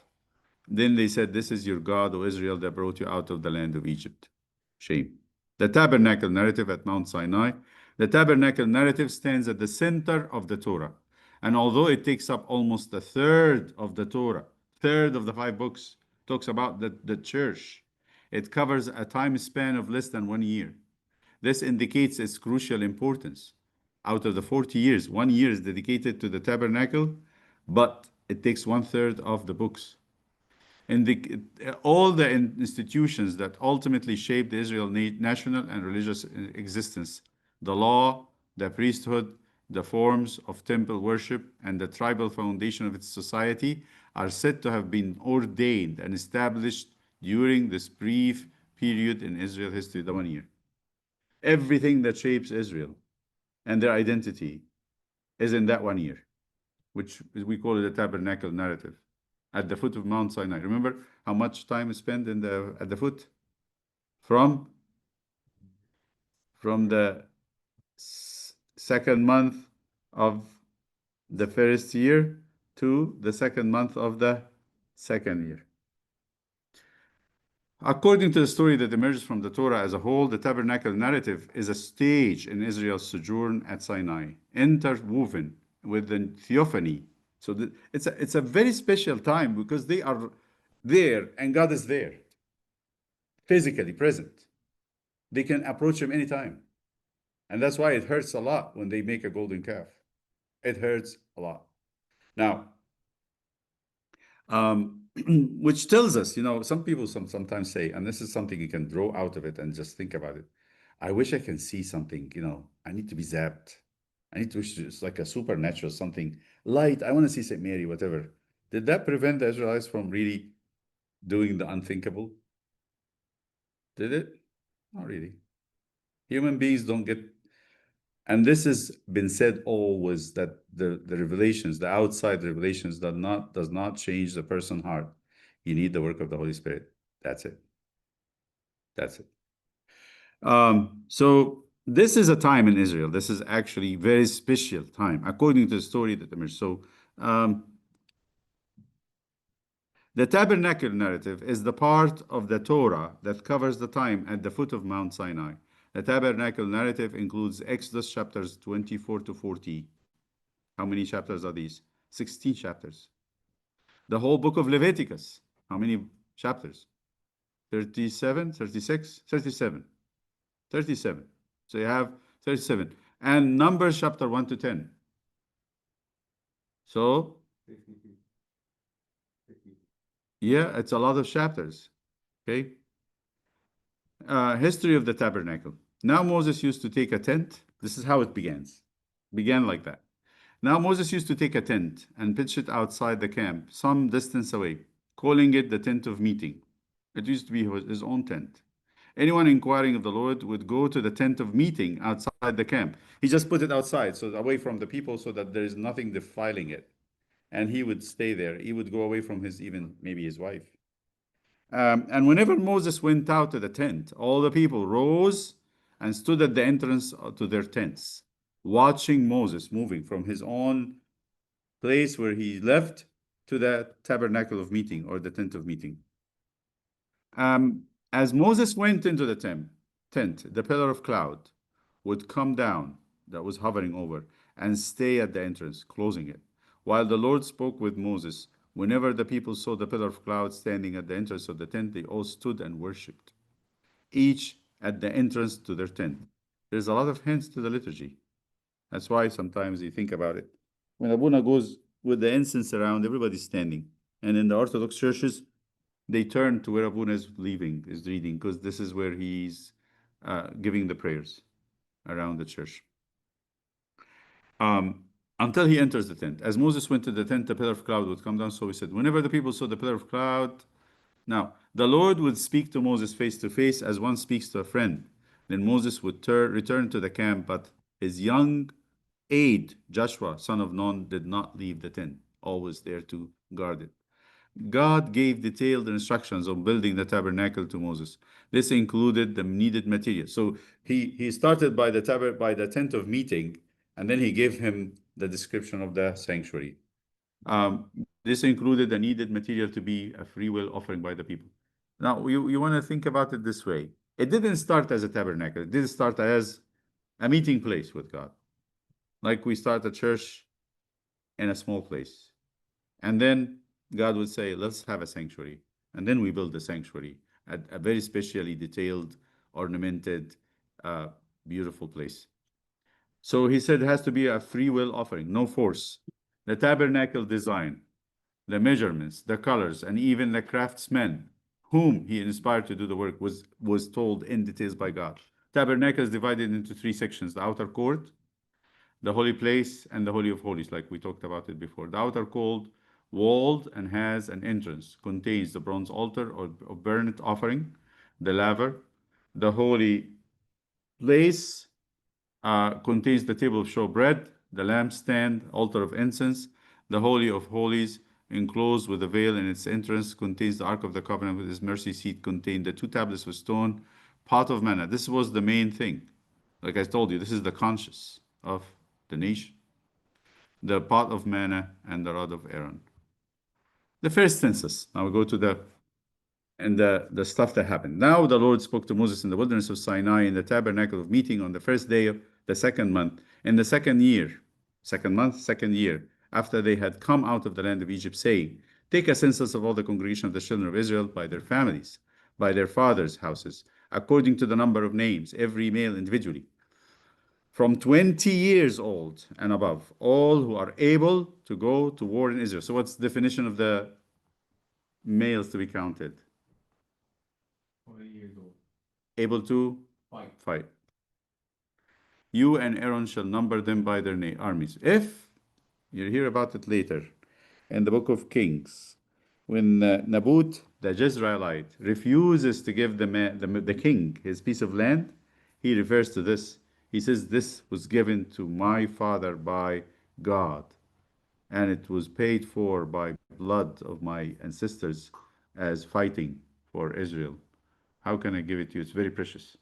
Then they said, this is your God, O Israel, that brought you out of the land of Egypt. Shame. The tabernacle narrative at Mount Sinai. The tabernacle narrative stands at the center of the Torah. And although it takes up almost a third of the Torah, third of the 5 books, talks about the church, it covers a time span of less than 1 year. This indicates its crucial importance. Out of the 40 years, 1 year is dedicated to the tabernacle, but it takes 1/3 of the books. And all the institutions that ultimately shaped the Israel national and religious existence, the law, the priesthood, the forms of temple worship, and the tribal foundation of its society are said to have been ordained and established during this brief period in Israel history, the 1 year. Everything that shapes Israel and their identity is in that 1 year, which we call it the tabernacle narrative. At the foot of Mount Sinai. Remember how much time is spent at the foot? From the second month of the first year to the second month of the second year. According to the story that emerges from the Torah as a whole, the tabernacle narrative is a stage in Israel's sojourn at Sinai, interwoven with the theophany. So it's a very special time because they are there and God is there, physically present. They can approach him anytime. And that's why it hurts a lot when they make a golden calf. It hurts a lot. Now, which tells us, some people sometimes say, and this is something you can draw out of it and just think about it. I wish I can see something, I need to be zapped. I need to wish it's like a supernatural something light. I want to see St. Mary, whatever. Did that prevent the Israelites from really doing the unthinkable? Did it? Not really. Human beings don't get, and this has been said always, that the revelations, the outside revelations does not change the person's heart. You need the work of the Holy Spirit. That's it. That's it. So this is a time in Israel. This is actually very special time, according to the story that emerged. So the tabernacle narrative is the part of the Torah that covers the time at the foot of Mount Sinai. The tabernacle narrative includes Exodus chapters 24 to 40. How many chapters are these? 16 chapters. The whole book of Leviticus. How many chapters? 37, 36, 37. 37. So you have 37. And Numbers chapter 1 to 10. So, yeah, it's a lot of chapters. Okay. History of the tabernacle. Now Moses used to take a tent. This is how it began like that. Now Moses used to take a tent and pitch it outside the camp, some distance away, calling it the tent of meeting. It used to be his own tent. Anyone inquiring of the Lord would go to the tent of meeting outside the camp. He just put it outside, so away from the people, so that there is nothing defiling it. And he would stay there. He would go away from maybe his wife. And whenever Moses went out to the tent, all the people rose and stood at the entrance to their tents, watching Moses moving from his own place where he left to the tabernacle of meeting, or the tent of meeting. As Moses went into the tent, the pillar of cloud would come down that was hovering over and stay at the entrance, closing it. While the Lord spoke with Moses, whenever the people saw the pillar of cloud standing at the entrance of the tent, they all stood and worshipped, each at the entrance to their tent. There's a lot of hints to the liturgy. That's why sometimes you think about it. When Abuna goes with the incense around, everybody's standing. And in the Orthodox churches, they turn to where Abuna is leaving, is reading, because this is where he's giving the prayers around the church. Until he enters the tent. As Moses went to the tent, the pillar of cloud would come down. So he said, whenever the people saw the pillar of cloud, now the Lord would speak to Moses face to face as one speaks to a friend. Then Moses would return to the camp, but his young aide, Joshua, son of Nun, did not leave the tent, always there to guard it. God gave detailed instructions on building the tabernacle to Moses. This included the needed material. So he started by the tent of meeting, and then he gave him the description of the sanctuary. This included the needed material to be a free will offering by the people. Now you want to think about it this way. It didn't start as a tabernacle. It did start as a meeting place with God. Like we start a church in a small place. And then God would say, let's have a sanctuary. And then we build the sanctuary, a very specially detailed, ornamented, beautiful place. So he said it has to be a free will offering, no force. The tabernacle design, the measurements, the colors, and even the craftsmen whom he inspired to do the work was told in details by God. Tabernacle is divided into three sections: the outer court, the holy place, and the Holy of Holies, like we talked about it before. The outer court, walled and has an entrance, contains the bronze altar or burnt offering, the laver. The holy place contains the table of showbread, the lampstand, altar of incense. The Holy of Holies, enclosed with a veil in its entrance, contains the Ark of the Covenant with its mercy seat, contained the two tablets of stone, pot of manna. This was the main thing. Like I told you, this is the conscience of the nation. The pot of manna and the rod of Aaron. The first census. Now we go to the stuff that happened. Now the Lord spoke to Moses in the wilderness of Sinai in the tabernacle of meeting on the first day of the second month, in the second year, second month, second year, after they had come out of the land of Egypt, saying, take a census of all the congregation of the children of Israel by their families, by their fathers' houses, according to the number of names, every male individually, from 20 years old and above, all who are able to go to war in Israel. So what's the definition of the males to be counted? 20 years old. Able to fight. You and Aaron shall number them by their armies. If you'll hear about it later in the book of Kings, when Nabut the Jezreelite refuses to give the king his piece of land, he refers to this. He says, this was given to my father by God, and it was paid for by blood of my ancestors as fighting for Israel. How can I give it to you? It's very precious.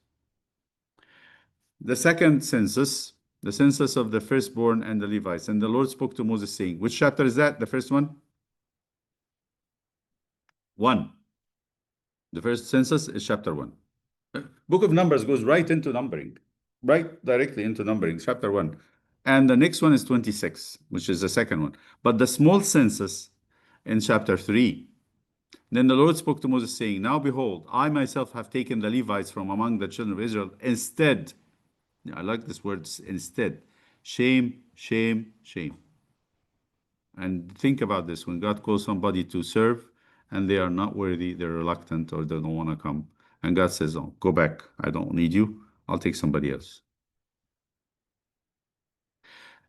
The second census, the census of the firstborn and the Levites. And the Lord spoke to Moses, saying, which chapter is that? The first one? 1. The first census is chapter 1. Book of Numbers goes right into numbering, right directly into numbering, chapter 1. And the next one is 26, which is the second one. But the small census in chapter 3. Then the Lord spoke to Moses, saying, now behold, I myself have taken the Levites from among the children of Israel instead. I like this word, instead. Shame, shame, shame. And think about this. When God calls somebody to serve and they are not worthy, they're reluctant, or they don't want to come. And God says, oh, go back. I don't need you. I'll take somebody else.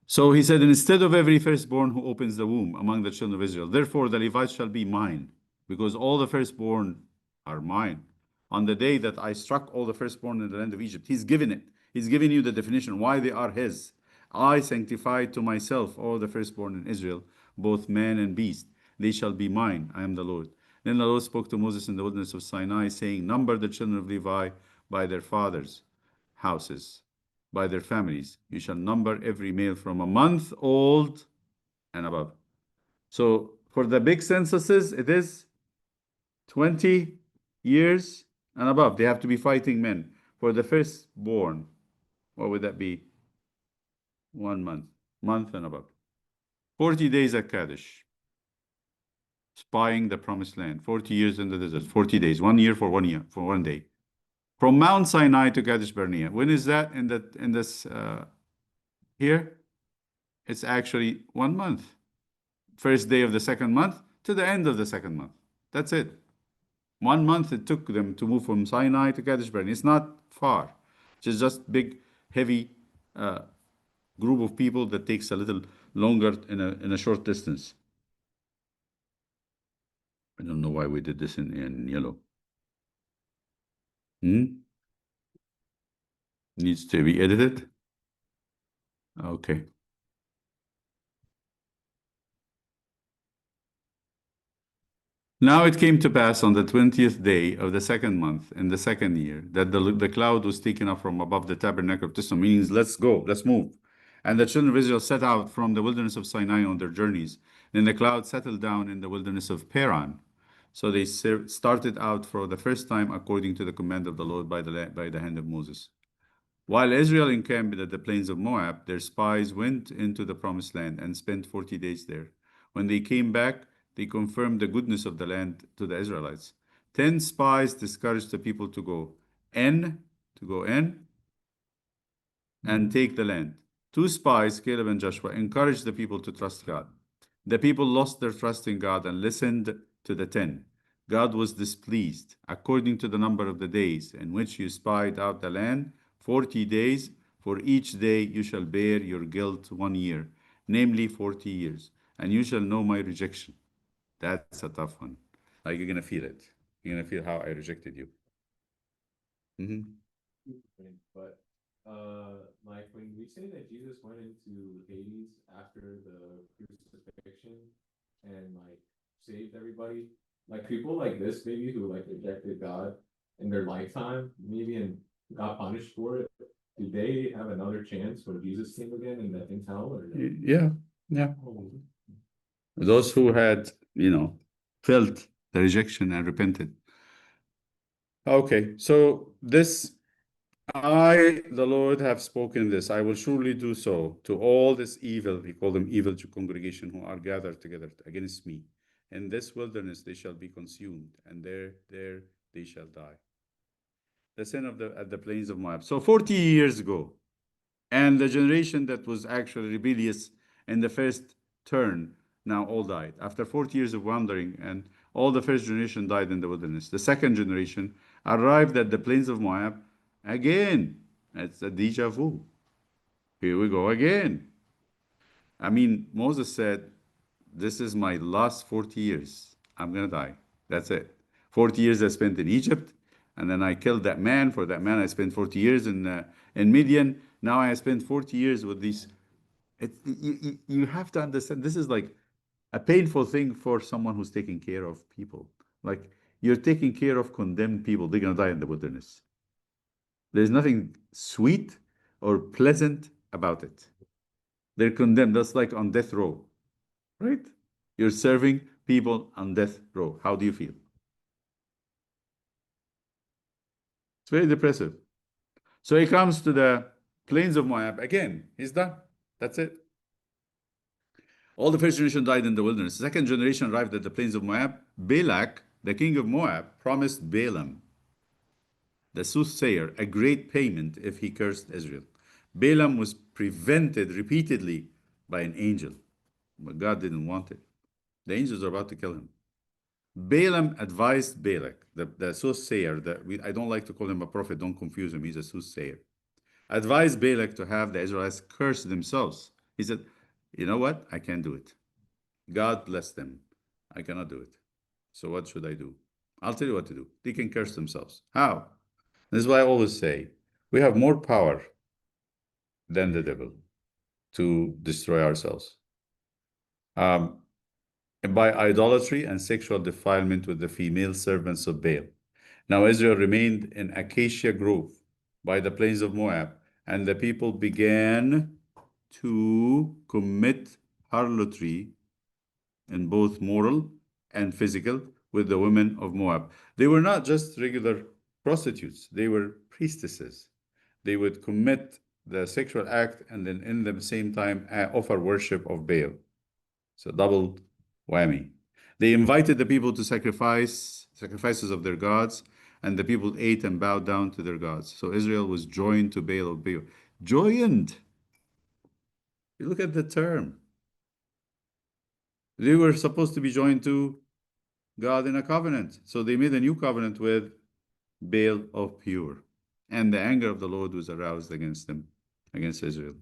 So he said, instead of every firstborn who opens the womb among the children of Israel, therefore the Levites shall be mine, because all the firstborn are mine. On the day that I struck all the firstborn in the land of Egypt, he's given it. He's given you the definition why they are his. I sanctified to myself all the firstborn in Israel, both man and beast. They shall be mine. I am the Lord. Then the Lord spoke to Moses in the wilderness of Sinai, saying, number the children of Levi by their fathers' houses, by their families. You shall number every male from a month old and above. So for the big censuses, it is 20 years and above. They have to be fighting men. For the firstborn, what would that be? 1 month and above. 40 days at Kadesh, spying the promised land. 40 years in the desert, 40 days, 1 year for 1 year, for 1 day. From Mount Sinai to Kadesh Barnea. When is that in this here? It's actually 1 month. First day of the second month to the end of the second month. That's it. 1 month it took them to move from Sinai to Kadesh Barnea. It's not far. It's just big, heavy group of people that takes a little longer in a short distance. I don't know why we did this in yellow. Needs to be edited. Okay. Now it came to pass on the 20th day of the second month in the second year that the cloud was taken up from above the tabernacle of testimony, means let's go, let's move. And the children of Israel set out from the wilderness of Sinai on their journeys. Then the cloud settled down in the wilderness of Paran. So they started out for the first time according to the command of the Lord by the hand of Moses. While Israel encamped at the plains of Moab, their spies went into the promised land and spent 40 days there. When they came back, they confirmed the goodness of the land to the Israelites. 10 spies discouraged the people to go in and take the land. 2 spies, Caleb and Joshua, encouraged the people to trust God. The people lost their trust in God and listened to the 10. God was displeased. According to the number of the days in which you spied out the land, 40 days, for each day you shall bear your guilt 1 year, namely 40 years, and you shall know my rejection. That's a tough one. Like, you're going to feel it. You're going to feel how I rejected you. But like when we say that Jesus went into Hades after the crucifixion and like saved everybody, like people like this maybe who like rejected God in their lifetime, maybe and got punished for it, do they have another chance when Jesus came again in hell or no? Yeah, yeah. Those who had, felt the rejection and repented. Okay, so this, I, the Lord, have spoken this. I will surely do so to all this evil, we call them evil to congregation, who are gathered together against me. In this wilderness they shall be consumed, and there they shall die. The sin at the plains of Moab. So 40 years ago, and the generation that was actually rebellious in the first turn now all died. After 40 years of wandering, and all the first generation died in the wilderness. The second generation arrived at the plains of Moab again. It's a deja vu. Here we go again. I mean, Moses said, this is my last 40 years. I'm going to die. That's it. 40 years I spent in Egypt, and then I killed that man. For that man, I spent 40 years in Midian. Now I spent 40 years with these. You have to understand, this is like a painful thing for someone who's taking care of people. Like, you're taking care of condemned people. They're going to die in the wilderness. There's nothing sweet or pleasant about it. They're condemned. That's like on death row, right? You're serving people on death row. How do you feel? It's very depressive. So he comes to the plains of Moab again. He's done. That's it. All the first generation died in the wilderness. The second generation arrived at the plains of Moab. Balak, the king of Moab, promised Balaam, the soothsayer, a great payment if he cursed Israel. Balaam was prevented repeatedly by an angel, but God didn't want it. The angels are about to kill him. Balaam advised Balak, the soothsayer, I don't like to call him a prophet, don't confuse him, he's a soothsayer. Advised Balak to have the Israelites curse themselves. He said, you know what? I can't do it. God bless them. I cannot do it. So what should I do? I'll tell you what to do. They can curse themselves. How? This is why I always say, we have more power than the devil to destroy ourselves. By idolatry and sexual defilement with the female servants of Baal. Now Israel remained in Acacia Grove by the plains of Moab, and the people began to commit harlotry in both moral and physical with the women of Moab. They were not just regular prostitutes, they were priestesses. They would commit the sexual act and then in the same time offer worship of Baal. So double whammy. They invited the people to sacrifices of their gods, and the people ate and bowed down to their gods. So Israel was joined to Baal of Peor. Joined. You look at the term. They were supposed to be joined to God in a covenant. So they made a new covenant with Baal of Peor. And the anger of the Lord was aroused against them, against Israel.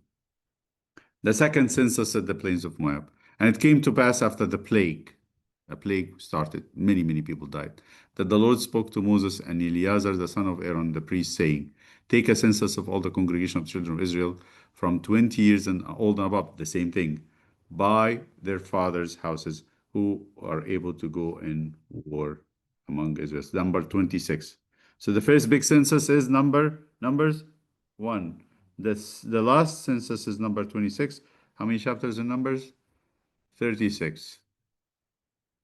The second census at the plains of Moab. And it came to pass after the plague, a plague started, many people died, that the Lord spoke to Moses and Eleazar, the son of Aaron, the priest, saying, take a census of all the congregation of children of Israel from 20 years and old and above, the same thing, by their fathers' houses, who are able to go in war among Israel. Number 26. So the first big census is Numbers 1. The last census is number 26. How many chapters in Numbers? 36.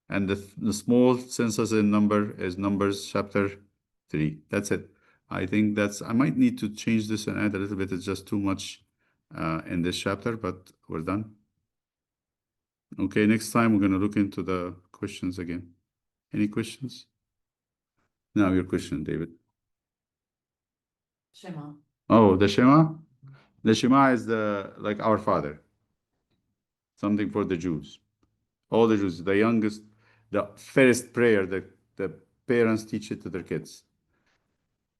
And the small census in number is Numbers chapter 3. That's it. I think I might need to change this and add a little bit. It's just too much in this chapter, but we're done. Okay, next time we're going to look into the questions again. Any questions? Now your question, David. Shema. Oh, the Shema? The Shema is like our Father. Something for the Jews. All the Jews, the youngest, the first prayer that the parents teach it to their kids.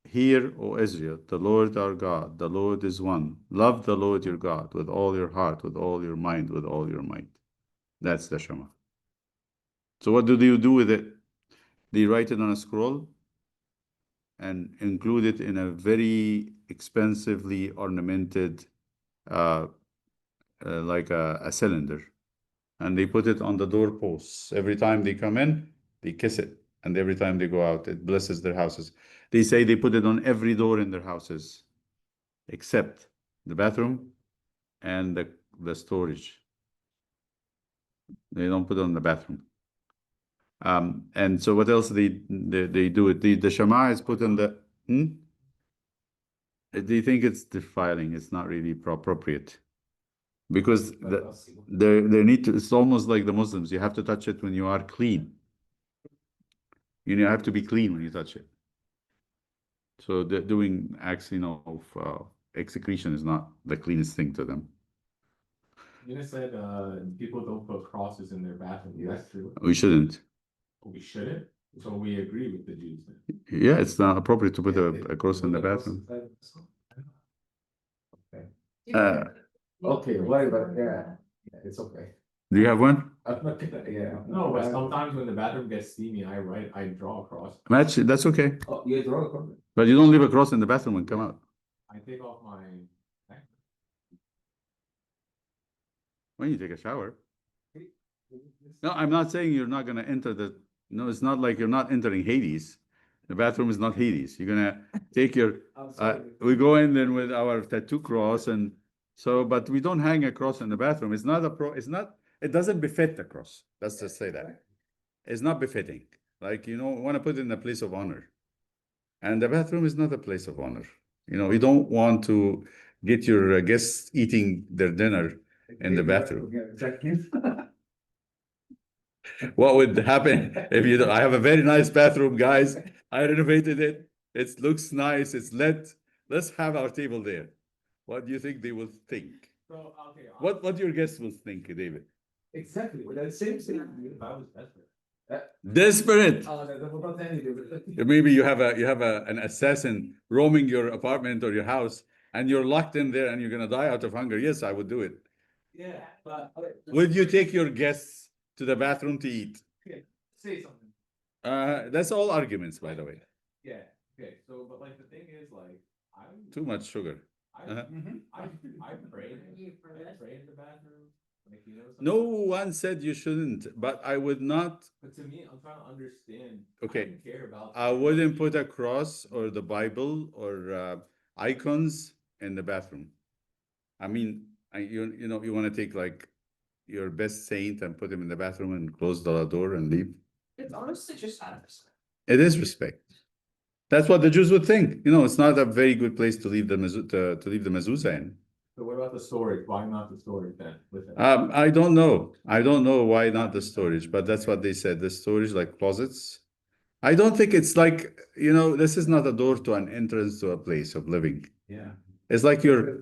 Hear, O Israel, the Lord our God, the Lord is one. Love the Lord your God with all your heart, with all your mind, with all your might. That's the Shema. So what do you do with it? They write it on a scroll and include it in a very expensively ornamented, like a cylinder. And they put it on the doorposts. Every time they come in, they kiss it. And every time they go out, it blesses their houses. They say they put it on every door in their houses, except the bathroom and the storage. They don't put it on the bathroom. And so what else they do it? The Shema is put on the... They think it's defiling. It's not really appropriate. Because they need to, it's almost like the Muslims. You have to touch it when you are clean. You have to be clean when you touch it. So doing acts, of execution is not the cleanest thing to them. You said people don't put crosses in their bathroom. That's true. We shouldn't. We shouldn't. So we agree with the Jews then. Yeah, it's not appropriate to put a cross in the bathroom. Okay, whatever. Yeah, it's okay. Do you have one? I'm not gonna, yeah. No, but sometimes when the bathroom gets steamy, I draw a cross. Match, that's okay. Oh, you draw a cross? But you don't leave a cross in the bathroom and come out. I take off my. When you take a shower. No, I'm not saying you're not gonna enter no, it's not like you're not entering Hades. The bathroom is not Hades. You're gonna take your, we go in then with our tattoo cross and so, but we don't hang a cross in the bathroom. It's not it doesn't befit the cross. Let's just say that. It's not befitting. Like, we want to put it in a place of honor. And the bathroom is not a place of honor. We don't want to get your guests eating their dinner in the bathroom. What would happen if you don't? I have a very nice bathroom, guys. I renovated it. It looks nice. It's lit. Let's have our table there. What do you think they will think? So, okay. What your guests will think, David? Exactly. Well, that same thing. If I was desperate. Desperate. That's Maybe you have an assassin roaming your apartment or your house, and you're locked in there, and you're gonna die out of hunger. Yes, I would do it. Yeah, but. Would you take your guests to the bathroom to eat? Okay, say something. That's all arguments, by the way. Yeah, okay, so, but like, the thing is, like, Too much sugar. I pray in the bathroom, like, No one said you shouldn't, but I would not. But to me, I'm trying to understand. Okay. I don't care about. I wouldn't put a cross or the Bible or icons in the bathroom. I mean, you want to take like your best saint and put him in the bathroom and close the door and leave. It's honestly just out of respect. It is respect. That's what the Jews would think. It's not a very good place to leave the mezuzah in. So what about the storage? Why not the storage then? With it? I don't know. I don't know why not the storage, but that's what they said. The storage, like closets, I don't think it's like, this is not a door to an entrance to a place of living. Yeah. It's like you're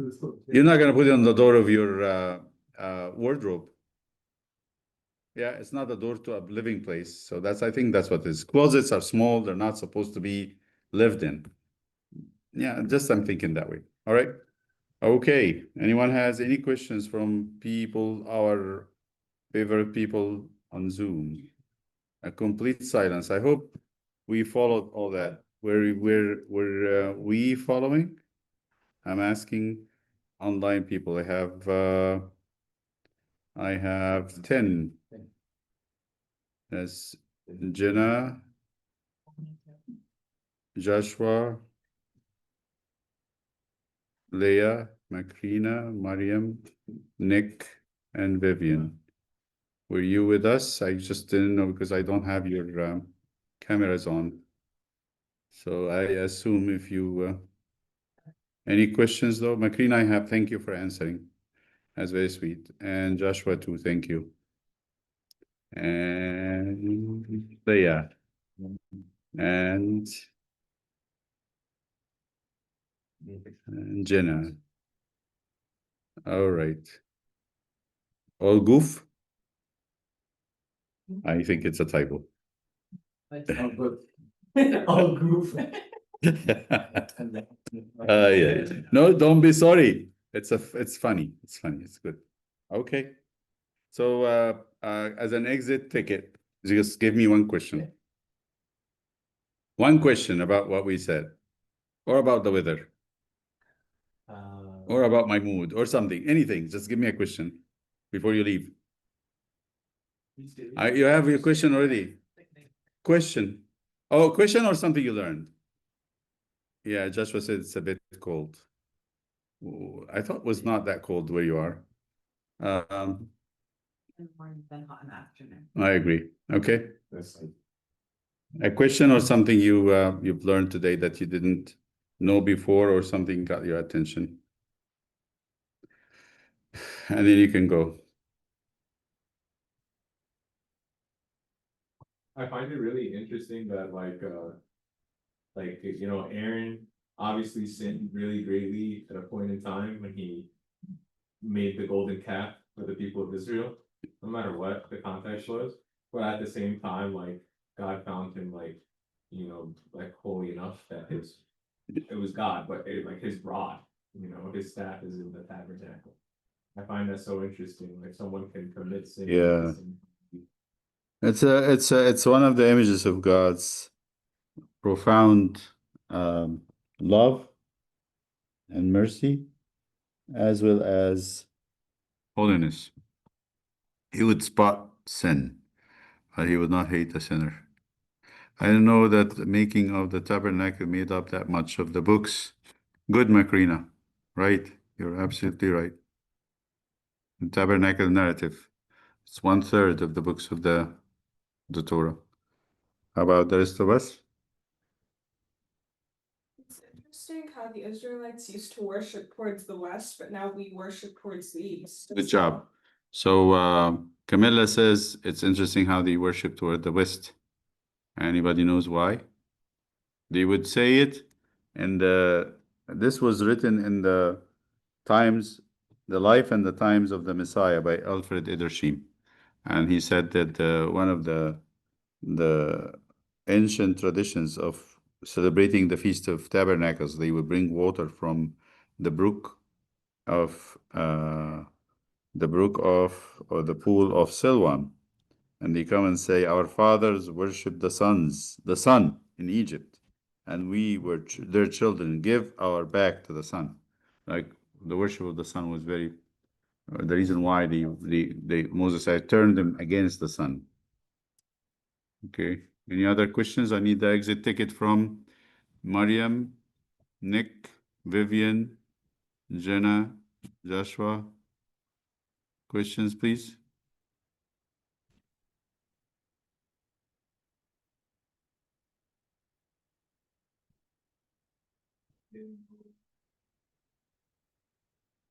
not gonna put it on the door of your wardrobe. Yeah, it's not a door to a living place. So I think that's what it is. Closets are small, they're not supposed to be lived in. Yeah, just I'm thinking that way. All right. Okay. Anyone has any questions from people, our favorite people on Zoom? A complete silence. I hope we followed all that. We following? I'm asking online people. I have 10. That's Jenna, Joshua, Leah, Macrina, Mariam, Nick, and Vivian. Were you with us? I just didn't know because I don't have your cameras on. So I assume if you any questions though, Macrina, I have. Thank you for answering. That's very sweet. And Joshua too. Thank you. And Leah and Jenna. All right. All goof. I think it's a typo. All goof. Yeah. No, don't be sorry. It's funny. It's funny. It's good. Okay. So as an exit ticket, just give me one question. One question about what we said, or about the weather, or about my mood, or something. Anything. Just give me a question before you leave. You have your question already. Question. Oh, question or something you learned. Yeah, Joshua said it's a bit cold. Ooh, I thought it was not that cold where you are. Um, In the morning, then hot in the afternoon. I agree. Okay. That's like, A question or something you've learned today that you didn't know before, or something got your attention. And then you can go. I find it really interesting that Aaron obviously sinned really greatly at a point in time when he made the golden calf for the people of Israel, no matter what the context was. But at the same time, like God found him like holy enough that it was God, but like his rod, his staff is in the tabernacle. I find that so interesting. Like someone can commit sin. Yeah. It's one of the images of God's profound love and mercy, as well as holiness. He would spot sin, but he would not hate the sinner. I didn't know that the making of the tabernacle made up that much of the books. Good, Macrina. Right. You're absolutely right. The tabernacle narrative. It's 1/3 of the books of the Torah. How about the rest of us? It's interesting how the Israelites used to worship towards the west, but now we worship towards the east. Good job. So Camilla says it's interesting how they worship toward the west. Anybody knows why? They would say it, and this was written in the times, the life and the times of the Messiah by Alfred Edersheim, and he said that one of the ancient traditions of celebrating the Feast of Tabernacles, they would bring water from the brook of or the pool of Silwan, and they come and say, "Our fathers worshipped the sun in Egypt, and we were their children. Give our back to the sun." Like the worship of the sun was very the reason why Moses had turned them against the sun. Okay. Any other questions? I need the exit ticket from Mariam, Nick, Vivian, Jenna, Joshua. Questions, please.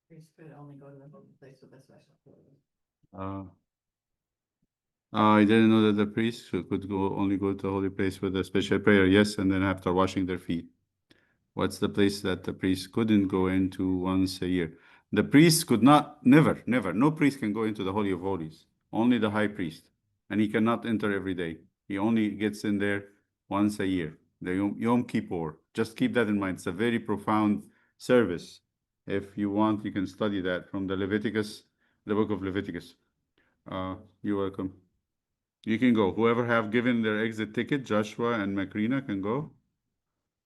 Priest could only go to the holy place with a special clothing. Uh, I didn't know that the priest could only go to the holy place with a special prayer, yes, and then after washing their feet. What's the place that the priest couldn't go into once a year? The priest could not, never, no priest can go into the Holy of Holies, only the high priest. And he cannot enter every day. He only gets in there once a year, the Yom Kippur. Just keep that in mind. It's a very profound service. If you want, you can study that from the book of Leviticus. You're welcome. You can go. Whoever have given their exit ticket, Joshua and Macrina can go.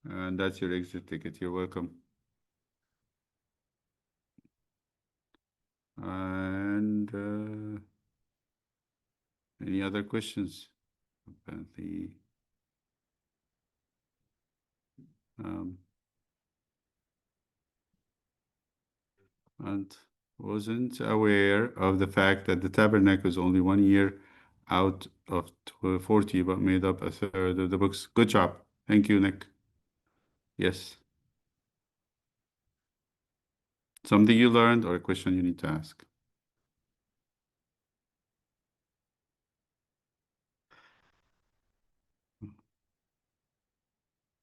And that's your exit ticket. You're welcome. And any other questions? Apparently, and wasn't aware of the fact that the tabernacle is only 1 year out of 40, but made up a third of the books. Good job. Thank you, Nick. Yes. Something you learned or a question you need to ask?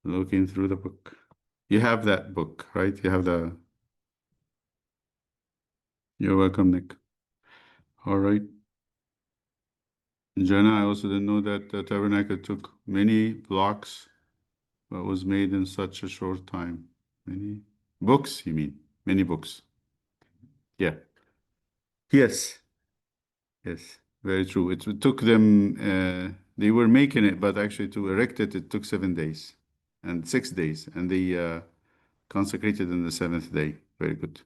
Looking through the book. You have that book, right? You have the... You're welcome, Nick. All right. Jenna, I also didn't know that the tabernacle took many blocks, but was made in such a short time. Many books, you mean? Many books. Yeah. Yes. Yes. Very true. It took them, they were making it, but actually to erect it, it took 7 days and 6 days. And they consecrated in the 7th day. Very good.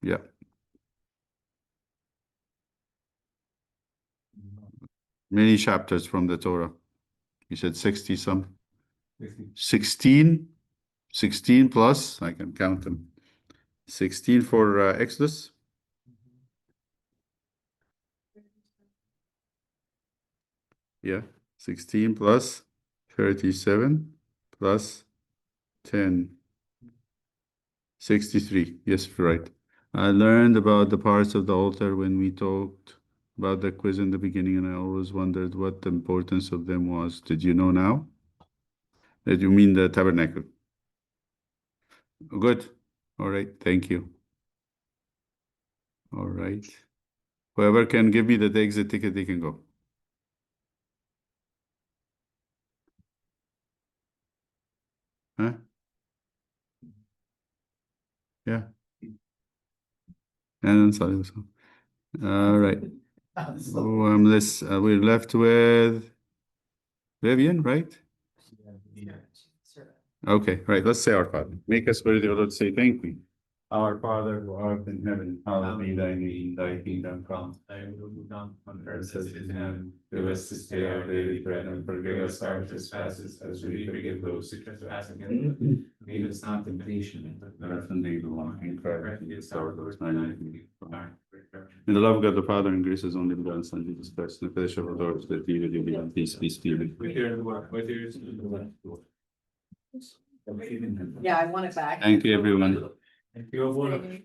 Yeah. Many chapters from the Torah. You said 60 some. 16 plus, I can count them. 16 for Exodus. Yeah, 16 plus 37 plus 10. 63. Yes, right. I learned about the parts of the altar when we talked about the quiz in the beginning, and I always wondered what the importance of them was. Did you know now? Did you mean the tabernacle? Good. All right. Thank you. All right. Whoever can give me the exit ticket, they can go. Huh? Yeah. And sorry. All right. Oh, we're left with Vivian, right? Okay, right. Let's say our Father. Make us worthy, O Lord, say thank you. Our Father who art in heaven, hallowed be thy name, thy kingdom come, thy will be done on earth as it is in heaven. Give us this day our daily bread, and forgive us our trespasses as we forgive those who trespass against us. Lead us not into temptation, but deliver us from the evil one. In Christ against our Lord, my life. In the love of God the Father and grace His only begotten Son, Jesus Christ, and the fellowship of the Lord Spirit, be with you, be on peace, be still. Yeah, I want it back. Thank you, everyone. Thank you.